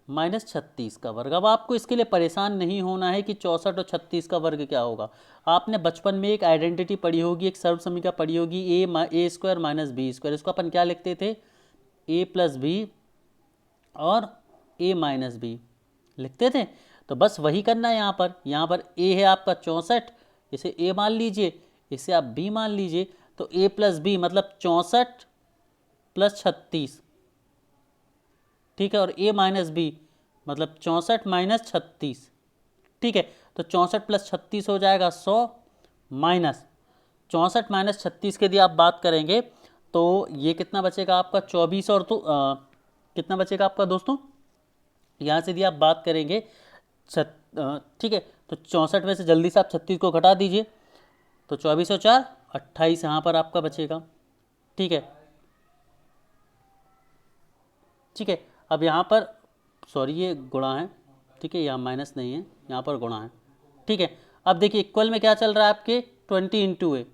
माइनस 36 का वर्ग। अब आपको इसके लिए परेशान नहीं होना है कि 64 और 36 का वर्ग क्या होगा। आपने बचपन में एक आइडेंटिटी पढ़ी होगी, एक सर्वसमीकरण पढ़ी होगी, ए स्क्वायर माइनस बी स्क्वायर। इसको अपन क्या लिखते थे, ए प्लस बी और ए माइनस बी लिखते थे। तो बस वही करना है यहाँ पर ए है आपका 64, इसे ए मान लीजिए, इसे आप बी मान लीजिए, तो ए प्लस बी मतलब 64 प्लस 36, ठीक है, और ए माइनस बी मतलब 64 माइनस 36, ठीक है। तो 64 प्लस 36 हो जाएगा 100, माइनस 64 माइनस 36 की यदि आप बात करेंगे तो ये कितना बचेगा आपका 24, और तो कितना बचेगा आपका दोस्तों, यहाँ से यदि आप बात करेंगे ठीक है, तो 64 में से जल्दी से आप 36 को घटा दीजिए, तो 24 और 4 28 यहाँ पर आपका बचेगा, ठीक है, ठीक है। अब यहाँ पर सॉरी ये गुणा है, ठीक है, यहाँ माइनस नहीं है, यहाँ पर गुणा है, ठीक है। अब देखिए इक्वल में क्या चल रहा है आपके 20 इंटू ए,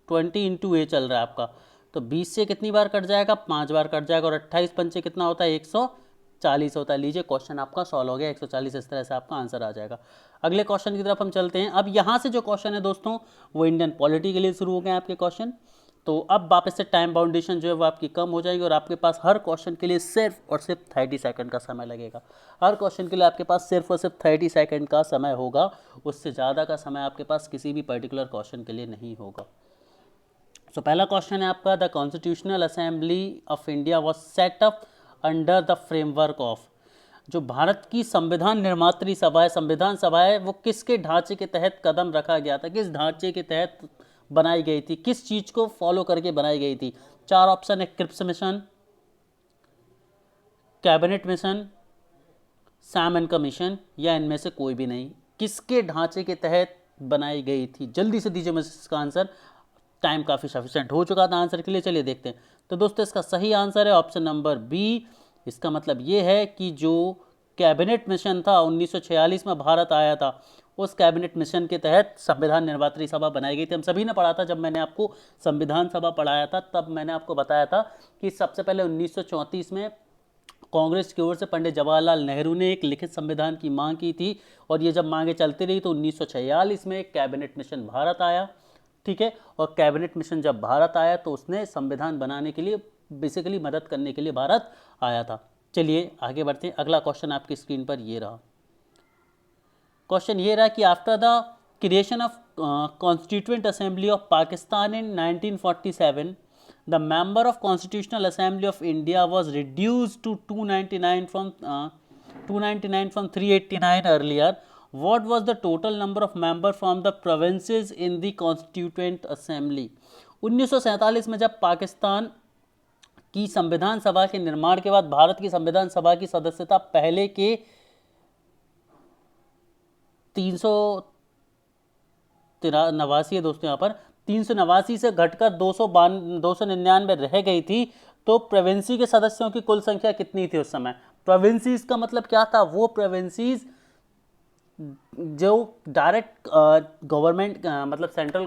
20 इंटू ए चल रहा है आपका, तो 20 से कितनी बार कट जाएगा 5 बार कट जाएगा, और 28 पंचे कितना होता है 140 होता है। लीजिए क्वेश्चन आपका सॉल्व हो गया, 140 इस तरह से आपका आंसर आ जाएगा। अगले क्वेश्चन की तरफ हम चलते हैं। अब यहाँ से जो क्वेश्चन है दोस्तों वो इंडियन पॉलिटी के लिए शुरू हो गए आपके क्वेश्चन। तो अब वापस से टाइम बाउंडेशन जो है वो आपकी कम हो जाएगी, और आपके पास हर क्वेश्चन के लिए सिर्फ और सिर्फ 30 सेकंड का समय लगेगा। हर क्वेश्चन के लिए आपके पास सिर्फ और सिर्फ 30 सेकंड का समय होगा, उससे ज़्यादा का समय आपके पास किसी भी पर्टिकुलर क्वेश्चन के लिए नहीं होगा। तो पहला क्वेश्चन है आपका, the constitutional assembly of India was set up under the framework of. जो भारत की संविधान निर्मात्री सभा है, संविधान सभा है, वो किसके ढांचे के तहत कदम रखा गया था, किस ढांचे के तहत बनाई गई थी, किस चीज को फॉलो करके बनाई गई थी। 4 ऑप्शन है, Cripps mission, cabinet mission, Simon commission, या इनमें से कोई भी नहीं। किसके ढांचे के तहत बनाई गई थी, जल्दी से दीजिए मुझे इसका आंसर, टाइम काफ़ी सफिशिएंट हो चुका था आंसर के लिए। चलिए देखते हैं। तो दोस्तों इसका सही आंसर है ऑप्शन नंबर बी। इसका मतलब ये है कि जो कैबिनेट मिशन था 1946 में भारत आया था, उस कैबिनेट मिशन के तहत संविधान निर्मात्री सभा बनाई गई थी। हम सभी ने पढ़ा था, जब मैंने आपको संविधान सभा पढ़ाया था तब मैंने आपको बताया था कि सबसे पहले 1934 में कांग्रेस की ओर से पंडित जवाहरलाल नेहरू ने एक लिखित संविधान की मांग की थी, और ये जब मांगे चलती रही तो 1946 में कैबिनेट मिशन भारत आया, ठीक है। और कैबिनेट मिशन जब भारत आया तो उसने संविधान बनाने के लिए बेसिकली मदद करने के लिए भारत आया था। चलिए आगे बढ़ते हैं। अगला क्वेश्चन आपकी स्क्रीन पर ये रहा। क्वेश्चन ये रहा कि after the creation of constituent assembly of Pakistan in 1947 the member of constitutional assembly of India was reduce to 299 from 389 earlier. What was the total number of members from the provinces in the Constituent Assembly? 1947 में जब पाकिस्तान की संविधान सभा के निर्माण के बाद भारत की संविधान सभा की सदस्यता पहले के 389 है दोस्तों, यहाँ पर 389 से घटकर 299 रह गई थी। तो प्रोविंसी के सदस्यों की कुल संख्या कितनी थी उस समय? प्रोविंसीज का मतलब क्या था? वो प्रोविंसीज जो डायरेक्ट गवर्नमेंट मतलब सेंट्रल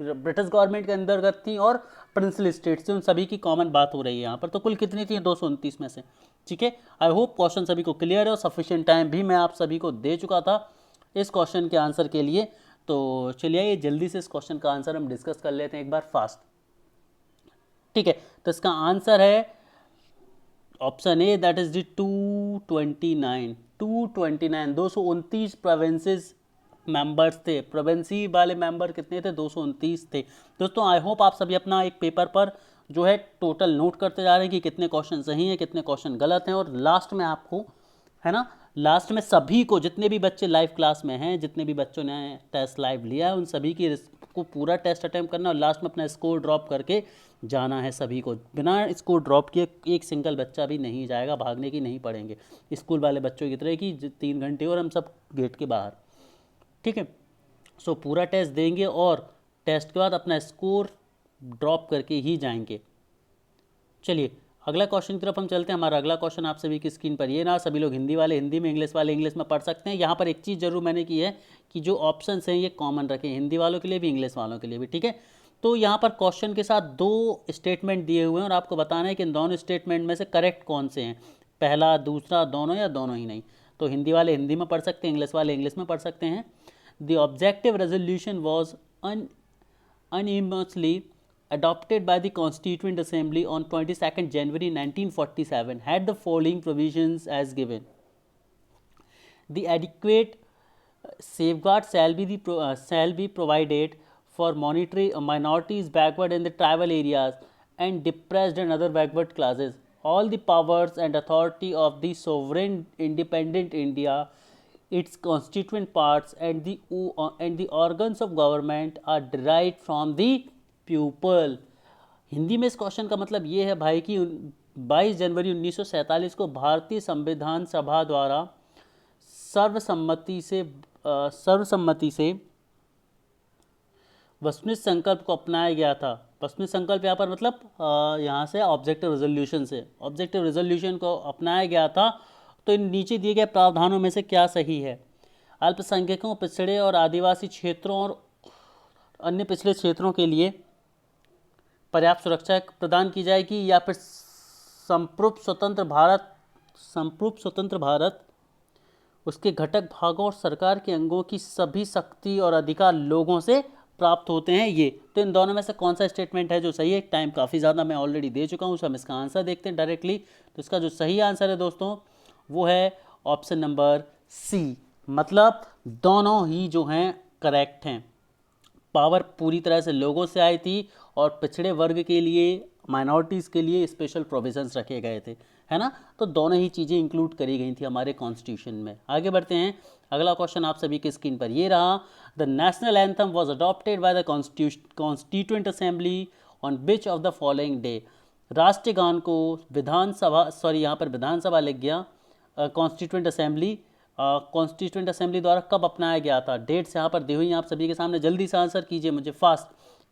ब्रिटिश गवर्नमेंट के अंतर्गत थी और प्रिंसली स्टेट्स थी, उन सभी की कॉमन बात हो रही है यहाँ पर। तो कुल कितनी थी? 229 में से। ठीक है, आई होप क्वेश्चन सभी को क्लियर है और सफिशिएंट टाइम भी मैं आप सभी को दे चुका था इस क्वेश्चन के आंसर के लिए। तो चलिए ये जल्दी से इस क्वेश्चन का आंसर हम डिस्कस कर लेते हैं एक बार फास्ट। ठीक है, तो इसका आंसर है option A, that is the 229। 229 provinces members थे। प्रोविंसी वाले मेंबर कितने थे? 229 थे। दोस्तों आई होप आप सभी अपना एक पेपर पर जो है टोटल नोट करते जा रहे हैं कि कितने क्वेश्चन सही हैं, कितने क्वेश्चन गलत हैं। और लास्ट में आपको है ना, लास्ट में सभी को, जितने भी बच्चे लाइव क्लास में हैं, जितने भी बच्चों ने टेस्ट लाइव लिया है, उन सभी की को पूरा टेस्ट अटेम्प्ट करना और लास्ट में अपना स्कोर ड्रॉप करके जाना है सभी को। बिना स्कोर ड्रॉप किए एक सिंगल बच्चा भी नहीं जाएगा, भागने की नहीं पड़ेंगे स्कूल वाले बच्चों की तरह कि 3 घंटे और हम सब गेट के बाहर। ठीक है, सो पूरा टेस्ट देंगे और टेस्ट के बाद अपना स्कोर ड्रॉप करके ही जाएंगे। चलिए अगला क्वेश्चन की तरफ हम चलते हैं। हमारा अगला क्वेश्चन आप सभी की स्क्रीन पर ये ना, सभी लोग हिंदी वाले हिंदी में, इंग्लिश वाले इंग्लिश में पढ़ सकते हैं। यहाँ पर एक चीज़ जरूर मैंने की है कि जो ऑप्शंस हैं ये कॉमन रखें, हिंदी वालों के लिए भी इंग्लिश वालों के लिए भी। ठीक है, तो यहाँ पर क्वेश्चन के साथ 2 स्टेटमेंट दिए हुए हैं और आपको बताना है कि इन दोनों स्टेटमेंट में से करेक्ट कौन से हैं, पहला, दूसरा, दोनों या दोनों ही नहीं। तो हिंदी वाले हिंदी में पढ़ सकते हैं, इंग्लिश वाले इंग्लिश में पढ़ सकते हैं। The objective resolution was unanimously adopted by the Constituent Assembly on 22nd January 1947 had the following provisions as given. The adequate safeguards shall be provided for minorities backward in the tribal areas and depressed and other backward classes. All the powers and authority of the sovereign independent India, its constituent parts and the organs of government are derived from the pupil. Hindi में इस question का मतलब ये है भाई कि 22 जनवरी 1947 को भारतीय संविधान सभा द्वारा सर्वसम्मति से वसुनित संकल्प को अपनाया गया था। वसुनित संकल्प यहाँ पर मतलब यहाँ से ऑब्जेक्टिव रेजोल्यूशन से ऑब्जेक्टिव रेजोल्यूशन को अपनाया गया था। तो इन नीचे दिए गए प्रावधानों में से क्या सही है? अल्पसंख्यकों, पिछड़े और आदिवासी क्षेत्रों और अन्य पिछड़े क्षेत्रों के लिए पर्याप्त सुरक्षा प्रदान की जाएगी, या फिर संप्रभु स्वतंत्र भारत उसके घटक भागों और सरकार के अंगों की सभी शक्ति और अधिकार लोगों से प्राप्त होते हैं। ये तो इन दोनों में से कौन सा स्टेटमेंट है जो सही है? टाइम काफ़ी ज़्यादा मैं ऑलरेडी दे चुका हूँ, हम इसका आंसर देखते हैं डायरेक्टली। तो इसका जो सही आंसर है दोस्तों वो है ऑप्शन नंबर सी, मतलब दोनों ही जो हैं करेक्ट हैं। पावर पूरी तरह से लोगों से आई थी और पिछड़े वर्ग के लिए, माइनॉरिटीज़ के लिए स्पेशल प्रोविजंस रखे गए थे, है ना। तो दोनों ही चीज़ें इंक्लूड करी गई थी हमारे कॉन्स्टिट्यूशन में। आगे बढ़ते हैं, अगला क्वेश्चन आप सभी की स्क्रीन पर ये रहा। The national anthem was adopted by the constituent assembly on which of the following day. राष्ट्रीय गान को यहाँ पर विधानसभा लिख गया, कॉन्स्टिट्यूएंट असेंबली द्वारा कब अपनाया गया था? डेट्स यहाँ पर दी हुई हैं आप सभी के सामने, जल्दी से आंसर कीजिए मुझे फास्ट।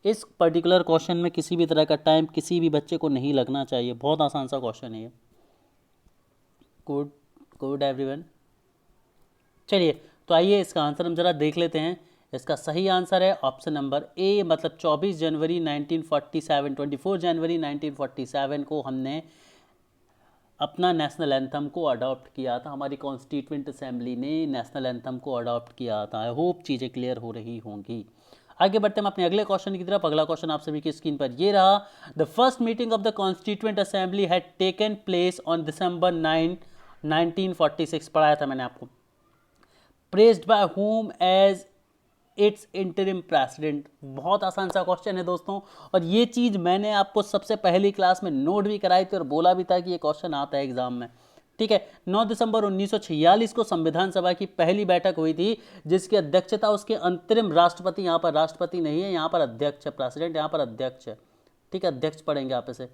इस पर्टिकुलर क्वेश्चन में किसी भी तरह का टाइम किसी भी बच्चे को नहीं लगना चाहिए, बहुत आसान सा क्वेश्चन है ये। Good everyone. चलिए तो आइए इसका आंसर हम जरा देख लेते हैं। इसका सही आंसर है ऑप्शन नंबर ए, मतलब 24 जनवरी 1947, 24 जनवरी 1947 को हमने अपना नेशनल एंथम को अडॉप्ट किया था। हमारी कॉन्स्टिट्यूएंट असेंबली ने नेशनल एंथम को अडॉप्ट किया था। आई होप चीज़ें क्लियर हो रही होंगी। आगे बढ़ते हैं हम अपने अगले क्वेश्चन की तरफ। अगला क्वेश्चन आप सभी की स्क्रीन पर ये रहा। The first meeting of the constituent assembly had taken place on December 9, 1946। पढ़ाया था मैंने आपको। Praised by whom as its interim president. बहुत आसान सा क्वेश्चन है दोस्तों, और ये चीज़ मैंने आपको सबसे पहली क्लास में नोट भी कराई थी और बोला भी था कि ये क्वेश्चन आता है एग्जाम में। ठीक है, 9 दिसंबर 1946 को संविधान सभा की पहली बैठक हुई थी, जिसकी अध्यक्षता उसके अंतरिम राष्ट्रपति, यहाँ पर राष्ट्रपति नहीं है, यहाँ पर अध्यक्ष है, प्रेसिडेंट यहाँ पर अध्यक्ष है। ठीक है, अध्यक्ष पढ़ेंगे आप इसे।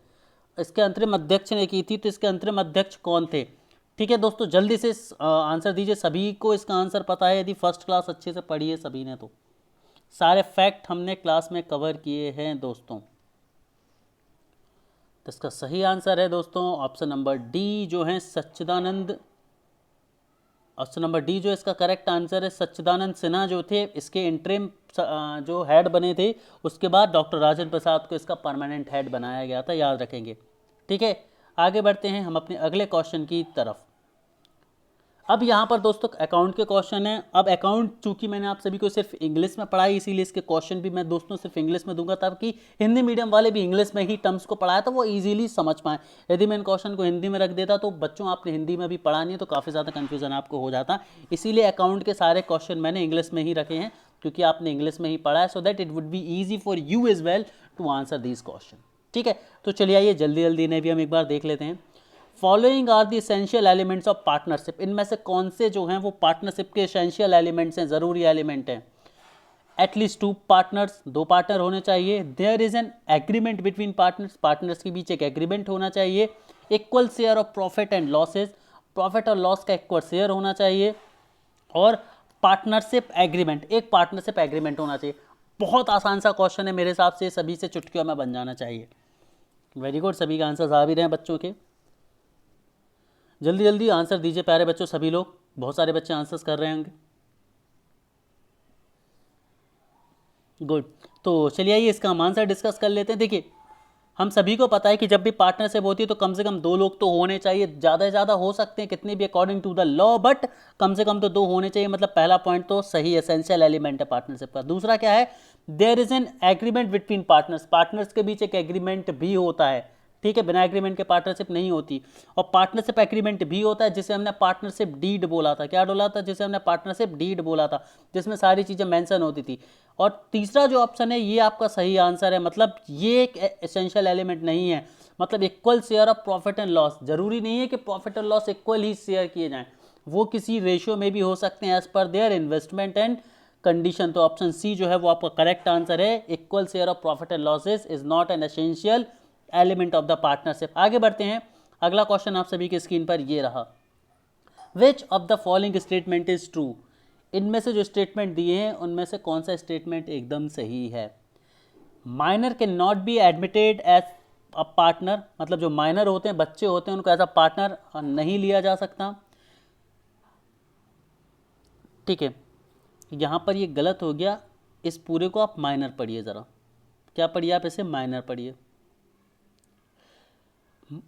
इसके अंतरिम अध्यक्ष ने की थी, तो इसके अंतरिम अध्यक्ष कौन थे? ठीक है दोस्तों, जल्दी से आंसर दीजिए। सभी को इसका आंसर पता है, यदि फर्स्ट क्लास अच्छे से पढ़ी है सभी ने, तो सारे फैक्ट हमने क्लास में कवर किए हैं दोस्तों। तो इसका सही आंसर है दोस्तों ऑप्शन नंबर डी जो है सच्चिदानंद। ऑप्शन नंबर डी जो इसका करेक्ट आंसर है। सच्चिदानंद सिन्हा जो थे इसके इंटरिम जो हेड बने थे, उसके बाद डॉक्टर राजेंद्र प्रसाद को इसका परमानेंट हेड बनाया गया था, याद रखेंगे। ठीक है, आगे बढ़ते हैं हम अपने अगले क्वेश्चन की तरफ। अब यहाँ पर दोस्तों अकाउंट के क्वेश्चन है। अब अकाउंट चूंकि मैंने आप सभी को सिर्फ इंग्लिश में पढ़ाई, इसीलिए इसके क्वेश्चन भी मैं दोस्तों सिर्फ इंग्लिश में दूंगा, ताकि हिंदी मीडियम वाले भी इंग्लिश में ही टर्म्स को पढ़ाया तो वो इजीली समझ पाएँ। यदि मैं इन क्वेश्चन को हिंदी में रख देता तो बच्चों आपने हिंदी में भी पढ़ा नहीं है तो काफ़ी ज़्यादा कन्फ्यूजन आपको हो जाता। इसीलिए अकाउंट के सारे क्वेश्चन मैंने इंग्लिश में ही रखे हैं, क्योंकि आपने इंग्लिश में ही पढ़ा है, so that it would be easy for you as well to answer these question. ठीक है, तो चलिए आइए जल्दी जल्दी इन्हें भी हम एक बार देख लेते हैं। Following are the essential elements of partnership. इनमें से कौन से जो हैं वो पार्टनरशिप के एसेंशियल एलिमेंट्स हैं, ज़रूरी एलिमेंट हैं? एटलीस्ट 2 पार्टनर्स, 2 पार्टनर होने चाहिए। There is an agreement between partners, partners के बीच एक एग्रीमेंट होना चाहिए। Equal share of profit and losses, profit और लॉस का इक्वल शेयर होना चाहिए। और पार्टनरशिप एग्रीमेंट, एक पार्टनरशिप एग्रीमेंट होना चाहिए। बहुत आसान सा क्वेश्चन है मेरे हिसाब से, सभी से चुटकियों में बन जाना चाहिए। वेरी गुड, सभी का आंसर आ भी रहे हैं बच्चों के। जल्दी जल्दी आंसर दीजिए प्यारे बच्चों, सभी लोग, बहुत सारे बच्चे आंसर्स कर रहे होंगे। गुड, तो चलिए आइए इसका हम आंसर डिस्कस कर लेते हैं। देखिए, हम सभी को पता है कि जब भी पार्टनरशिप होती है तो कम से कम 2 लोग तो होने चाहिए। ज़्यादा से ज़्यादा हो सकते हैं कितने भी according to the law, but कम से कम तो 2 होने चाहिए। मतलब पहला पॉइंट तो सही एसेंशियल एलिमेंट है पार्टनरशिप का। दूसरा क्या है? There is an agreement between partners, partners के बीच एक एग्रीमेंट भी होता है। ठीक है, बिना एग्रीमेंट के पार्टनरशिप नहीं होती। और पार्टनरशिप एग्रीमेंट भी होता है जिसे हमने पार्टनरशिप डीड बोला था। क्या बोला था? जिसे हमने पार्टनरशिप डीड बोला था, जिसमें सारी चीज़ें मेंशन होती थी। और तीसरा जो ऑप्शन है ये आपका सही आंसर है। मतलब ये एक एसेंशियल एलिमेंट नहीं है। मतलब equal share of profit and loss, जरूरी नहीं है कि प्रॉफिट और लॉस इक्वल ही शेयर किए जाएं, वो किसी रेशियो में भी हो सकते हैं as per their investment and condition. तो ऑप्शन सी जो है वो आपका करेक्ट आंसर है। Equal share of profit and losses is not an essential element of the partnership. आगे बढ़ते हैं, अगला क्वेश्चन आप सभी की स्क्रीन पर ये रहा। Which of the following statement is true? इनमें से जो स्टेटमेंट दिए हैं उनमें से कौन सा स्टेटमेंट एकदम सही है? Minor can not be admitted as a partner, मतलब जो माइनर होते हैं, बच्चे होते हैं, उनको एज अ पार्टनर नहीं लिया जा सकता। ठीक है, यहाँ पर ये गलत हो गया। इस पूरे को आप माइनर पढ़िए ज़रा। क्या पढ़िए आप इसे? माइनर पढ़िए।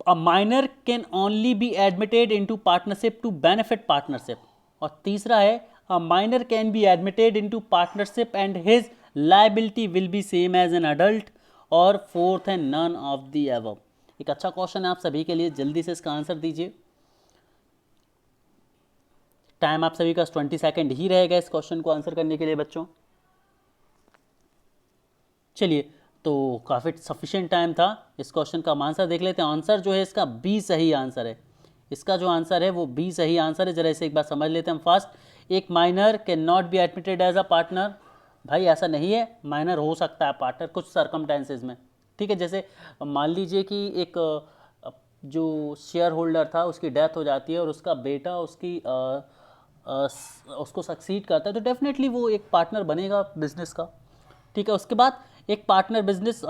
A minor can only be admitted into partnership to benefit partnership। और तीसरा है a minor can be admitted into partnership and his liability will be same as an adult। और फोर्थ है none of the above। एक अच्छा question है आप सभी के लिए, जल्दी से इसका आंसर दीजिए। टाइम आप सभी का 20 सेकेंड ही रहेगा इस क्वेश्चन को आंसर करने के लिए बच्चों। चलिए, तो काफ़ी सफिशिएंट टाइम था, इस क्वेश्चन का हम आंसर देख लेते हैं। आंसर जो है इसका बी सही आंसर है। इसका जो आंसर है वो बी सही आंसर है। जरा इसे एक बार समझ लेते हैं हम फास्ट। एक minor can not be admitted as a partner, भाई ऐसा नहीं है, माइनर हो सकता है पार्टनर कुछ सर्कमटेंसेज में। ठीक है, जैसे मान लीजिए कि एक जो शेयर होल्डर था उसकी डेथ हो जाती है और उसका बेटा उसको सक्सीड करता है, तो डेफिनेटली वो एक पार्टनर बनेगा बिजनेस का। ठीक है, उसके बाद एक पार्टनर बिजनेस,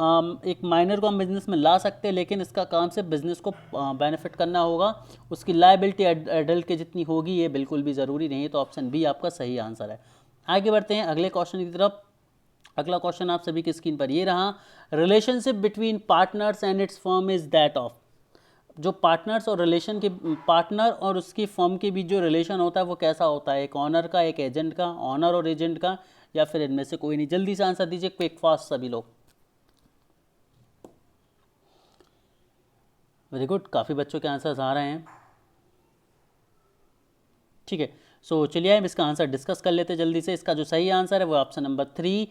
एक माइनर को हम बिजनेस में ला सकते हैं, लेकिन इसका काम सिर्फ बिजनेस को बेनिफिट करना होगा। उसकी लायबिलिटी एडल्ट के जितनी होगी ये बिल्कुल भी ज़रूरी नहीं है। तो ऑप्शन बी आपका सही आंसर है। आगे बढ़ते हैं अगले क्वेश्चन की तरफ। अगला क्वेश्चन आप सभी की स्क्रीन पर ये रहा। Relationship between partners and it's firm is that of. जो पार्टनर्स और रिलेशन के पार्टनर और उसकी फर्म के बीच जो रिलेशन होता है वो कैसा होता है? एक ऑनर का, एक एजेंट का, ऑनर और एजेंट का, या फिर इनमें से कोई नहीं? जल्दी से आंसर दीजिए, क्विक फास्ट सभी लोग। वेरी गुड, काफ़ी बच्चों के आंसर्स आ रहे हैं। ठीक है, सो चलिए हम इसका आंसर डिस्कस कर लेते हैं जल्दी से। इसका जो सही आंसर है वो option number 3,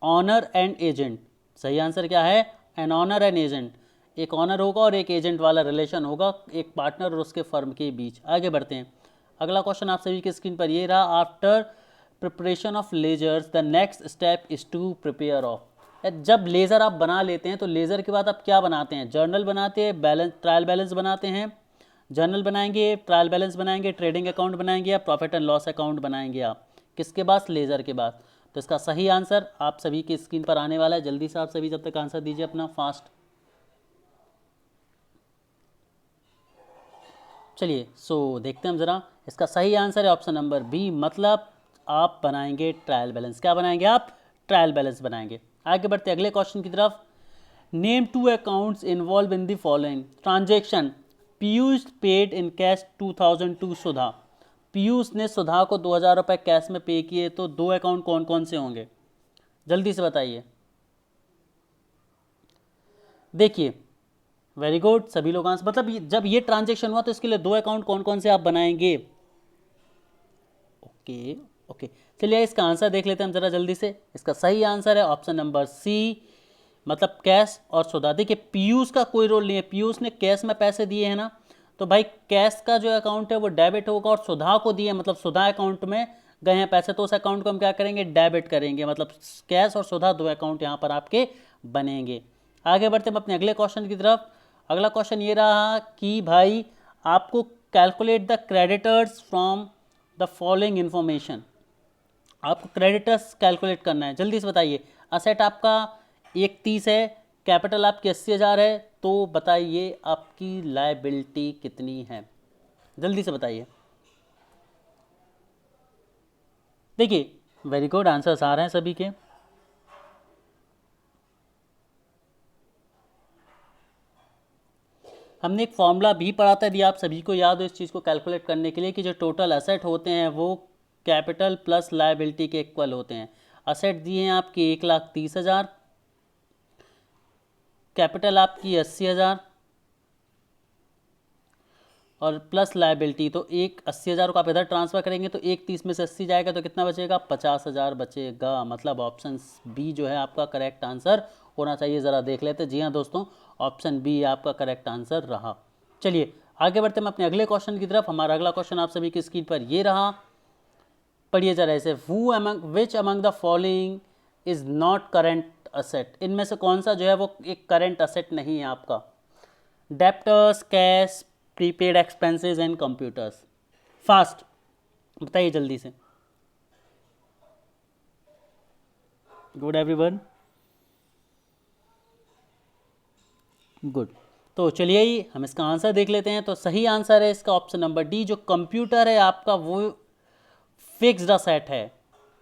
owner and agent. सही आंसर क्या है? An owner and agent. एक ऑनर होगा और एक एजेंट वाला रिलेशन होगा एक पार्टनर और उसके फर्म के बीच। आगे बढ़ते हैं। अगला क्वेश्चन आप सभी की स्क्रीन पर ये रहा, after preparation of ledgers the next step is to prepare of. जब लेज़र आप बना लेते हैं तो लेज़र के बाद आप क्या बनाते हैं? जर्नल बनाते हैं, बैलेंस, ट्रायल बैलेंस बनाते हैं। जर्नल बनाएंगे, ट्रायल बैलेंस बनाएंगे, ट्रेडिंग अकाउंट बनाएंगे या प्रॉफिट एंड लॉस अकाउंट बनाएंगे आप? किसके बाद? लेज़र के बाद। तो इसका सही आंसर आप सभी की स्क्रीन पर आने वाला है। जल्दी से आप सभी जब तक आंसर दीजिए अपना फास्ट। चलिए देखते हैं हम ज़रा। इसका सही आंसर है ऑप्शन नंबर बी, मतलब आप बनाएंगे ट्रायल बैलेंस। क्या बनाएंगे आप? ट्रायल बैलेंस बनाएंगे। आगे बढ़ते अगले क्वेश्चन की तरफ। Name 2 accounts involve in the following transaction. Piyush paid in cash 2000 to Sudha. Piyush ने सुधा को 2000 रुपये कैश में पे किए, तो 2 अकाउंट कौन कौन से होंगे? जल्दी से बताइए। देखिए, वेरी गुड, सभी लोग आंसर, मतलब जब ये ट्रांजेक्शन हुआ तो इसके लिए 2 अकाउंट कौन कौन से आप बनाएंगे? ओके ओके, चलिए इसका आंसर देख लेते हैं हम जरा जल्दी से। इसका सही आंसर है ऑप्शन नंबर सी, मतलब कैश और सुधा। देखिए पीयूष का कोई रोल नहीं है, पीयूष ने कैश में पैसे दिए हैं ना, तो भाई कैश का जो अकाउंट है वो डेबिट होगा, और सुधा को दिए मतलब सुधा अकाउंट में गए हैं पैसे, तो उस अकाउंट को हम क्या करेंगे? डेबिट करेंगे। मतलब कैश और सुधा 2 अकाउंट यहाँ पर आपके बनेंगे। आगे बढ़ते हम अपने अगले क्वेश्चन की तरफ। अगला क्वेश्चन ये रहा कि भाई आपको calculate the creditors from the following information. आपको क्रेडिटर्स कैलकुलेट करना है, जल्दी से बताइए। असेट आपका 130 है, कैपिटल आपकी 80,000 है, तो बताइए आपकी लायबिलिटी कितनी है? जल्दी से बताइए। देखिए वेरी गुड, आंसर्स आ रहे हैं सभी के। हमने एक फॉर्मूला भी पढ़ा था, यदि आप सभी को याद हो इस चीज़ को कैलकुलेट करने के लिए, कि जो टोटल असेट होते हैं वो कैपिटल प्लस लायबिलिटी के इक्वल होते हैं। असेट दिए हैं आपके 1,30,000, कैपिटल आपकी 80,000 और प्लस लायबिलिटी, तो एक 80,000 को आप इधर ट्रांसफ़र करेंगे तो 1,30 में से 80 जाएगा तो कितना बचेगा? 50,000 बचेगा। मतलब ऑप्शन बी जो है आपका करेक्ट आंसर होना चाहिए। ज़रा देख लेते हैं। जी हाँ दोस्तों, ऑप्शन बी आपका करेक्ट आंसर रहा। चलिए आगे बढ़ते हैं हम अपने अगले क्वेश्चन की तरफ। हमारा अगला क्वेश्चन आप सभी की स्क्रीन पर ये रहा, पढ़िए जरा ऐसे। Which among the following is not current asset. इनमें से कौन सा जो है वो एक करेंट असेट नहीं है आपका? Debtors, cash, prepaid expenses and computers. Fast बताइए जल्दी से। Good everyone, good. तो चलिए ही हम इसका आंसर देख लेते हैं। तो सही आंसर है इसका ऑप्शन नंबर डी, जो कंप्यूटर है आपका वो फिक्स्ड असेट है,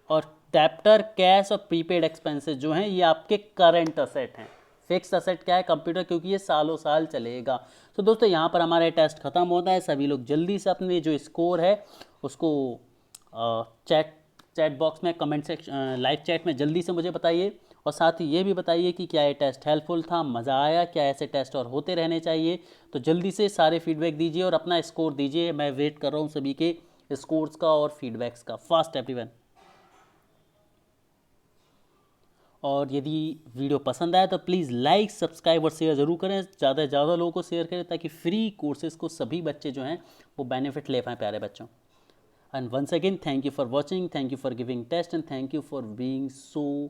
और डेप्टर, कैश और प्रीपेड एक्सपेंसेस जो हैं ये आपके करंट असेट हैं। फिक्स्ड असेट क्या है? कंप्यूटर, क्योंकि ये सालों साल चलेगा। तो दोस्तों यहाँ पर हमारा टेस्ट खत्म होता है। सभी लोग जल्दी से अपने जो स्कोर है उसको चैट बॉक्स में, कमेंट सेक्शन, लाइव चैट में जल्दी से मुझे बताइए। और साथ ही ये भी बताइए कि क्या ये टेस्ट हेल्पफुल था, मज़ा आया, क्या ऐसे टेस्ट और होते रहने चाहिए? तो जल्दी से सारे फीडबैक दीजिए और अपना स्कोर दीजिए। मैं वेट कर रहा हूँ सभी के स्कोर्स का और फीडबैक्स का। Fast everyone. और यदि वीडियो पसंद आए तो प्लीज़ लाइक, सब्सक्राइब और शेयर ज़रूर करें। ज़्यादा से ज़्यादा लोगों को शेयर करें ताकि फ्री कोर्सेज़ को सभी बच्चे जो हैं वो बेनिफिट ले पाएँ, प्यारे बच्चों। And once again thank you for watching, thank you for giving test, and thank you for being so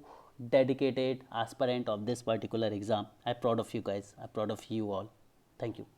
dedicated aspirant of this particular exam. I'm proud of you guys. I'm proud of you all. Thank you.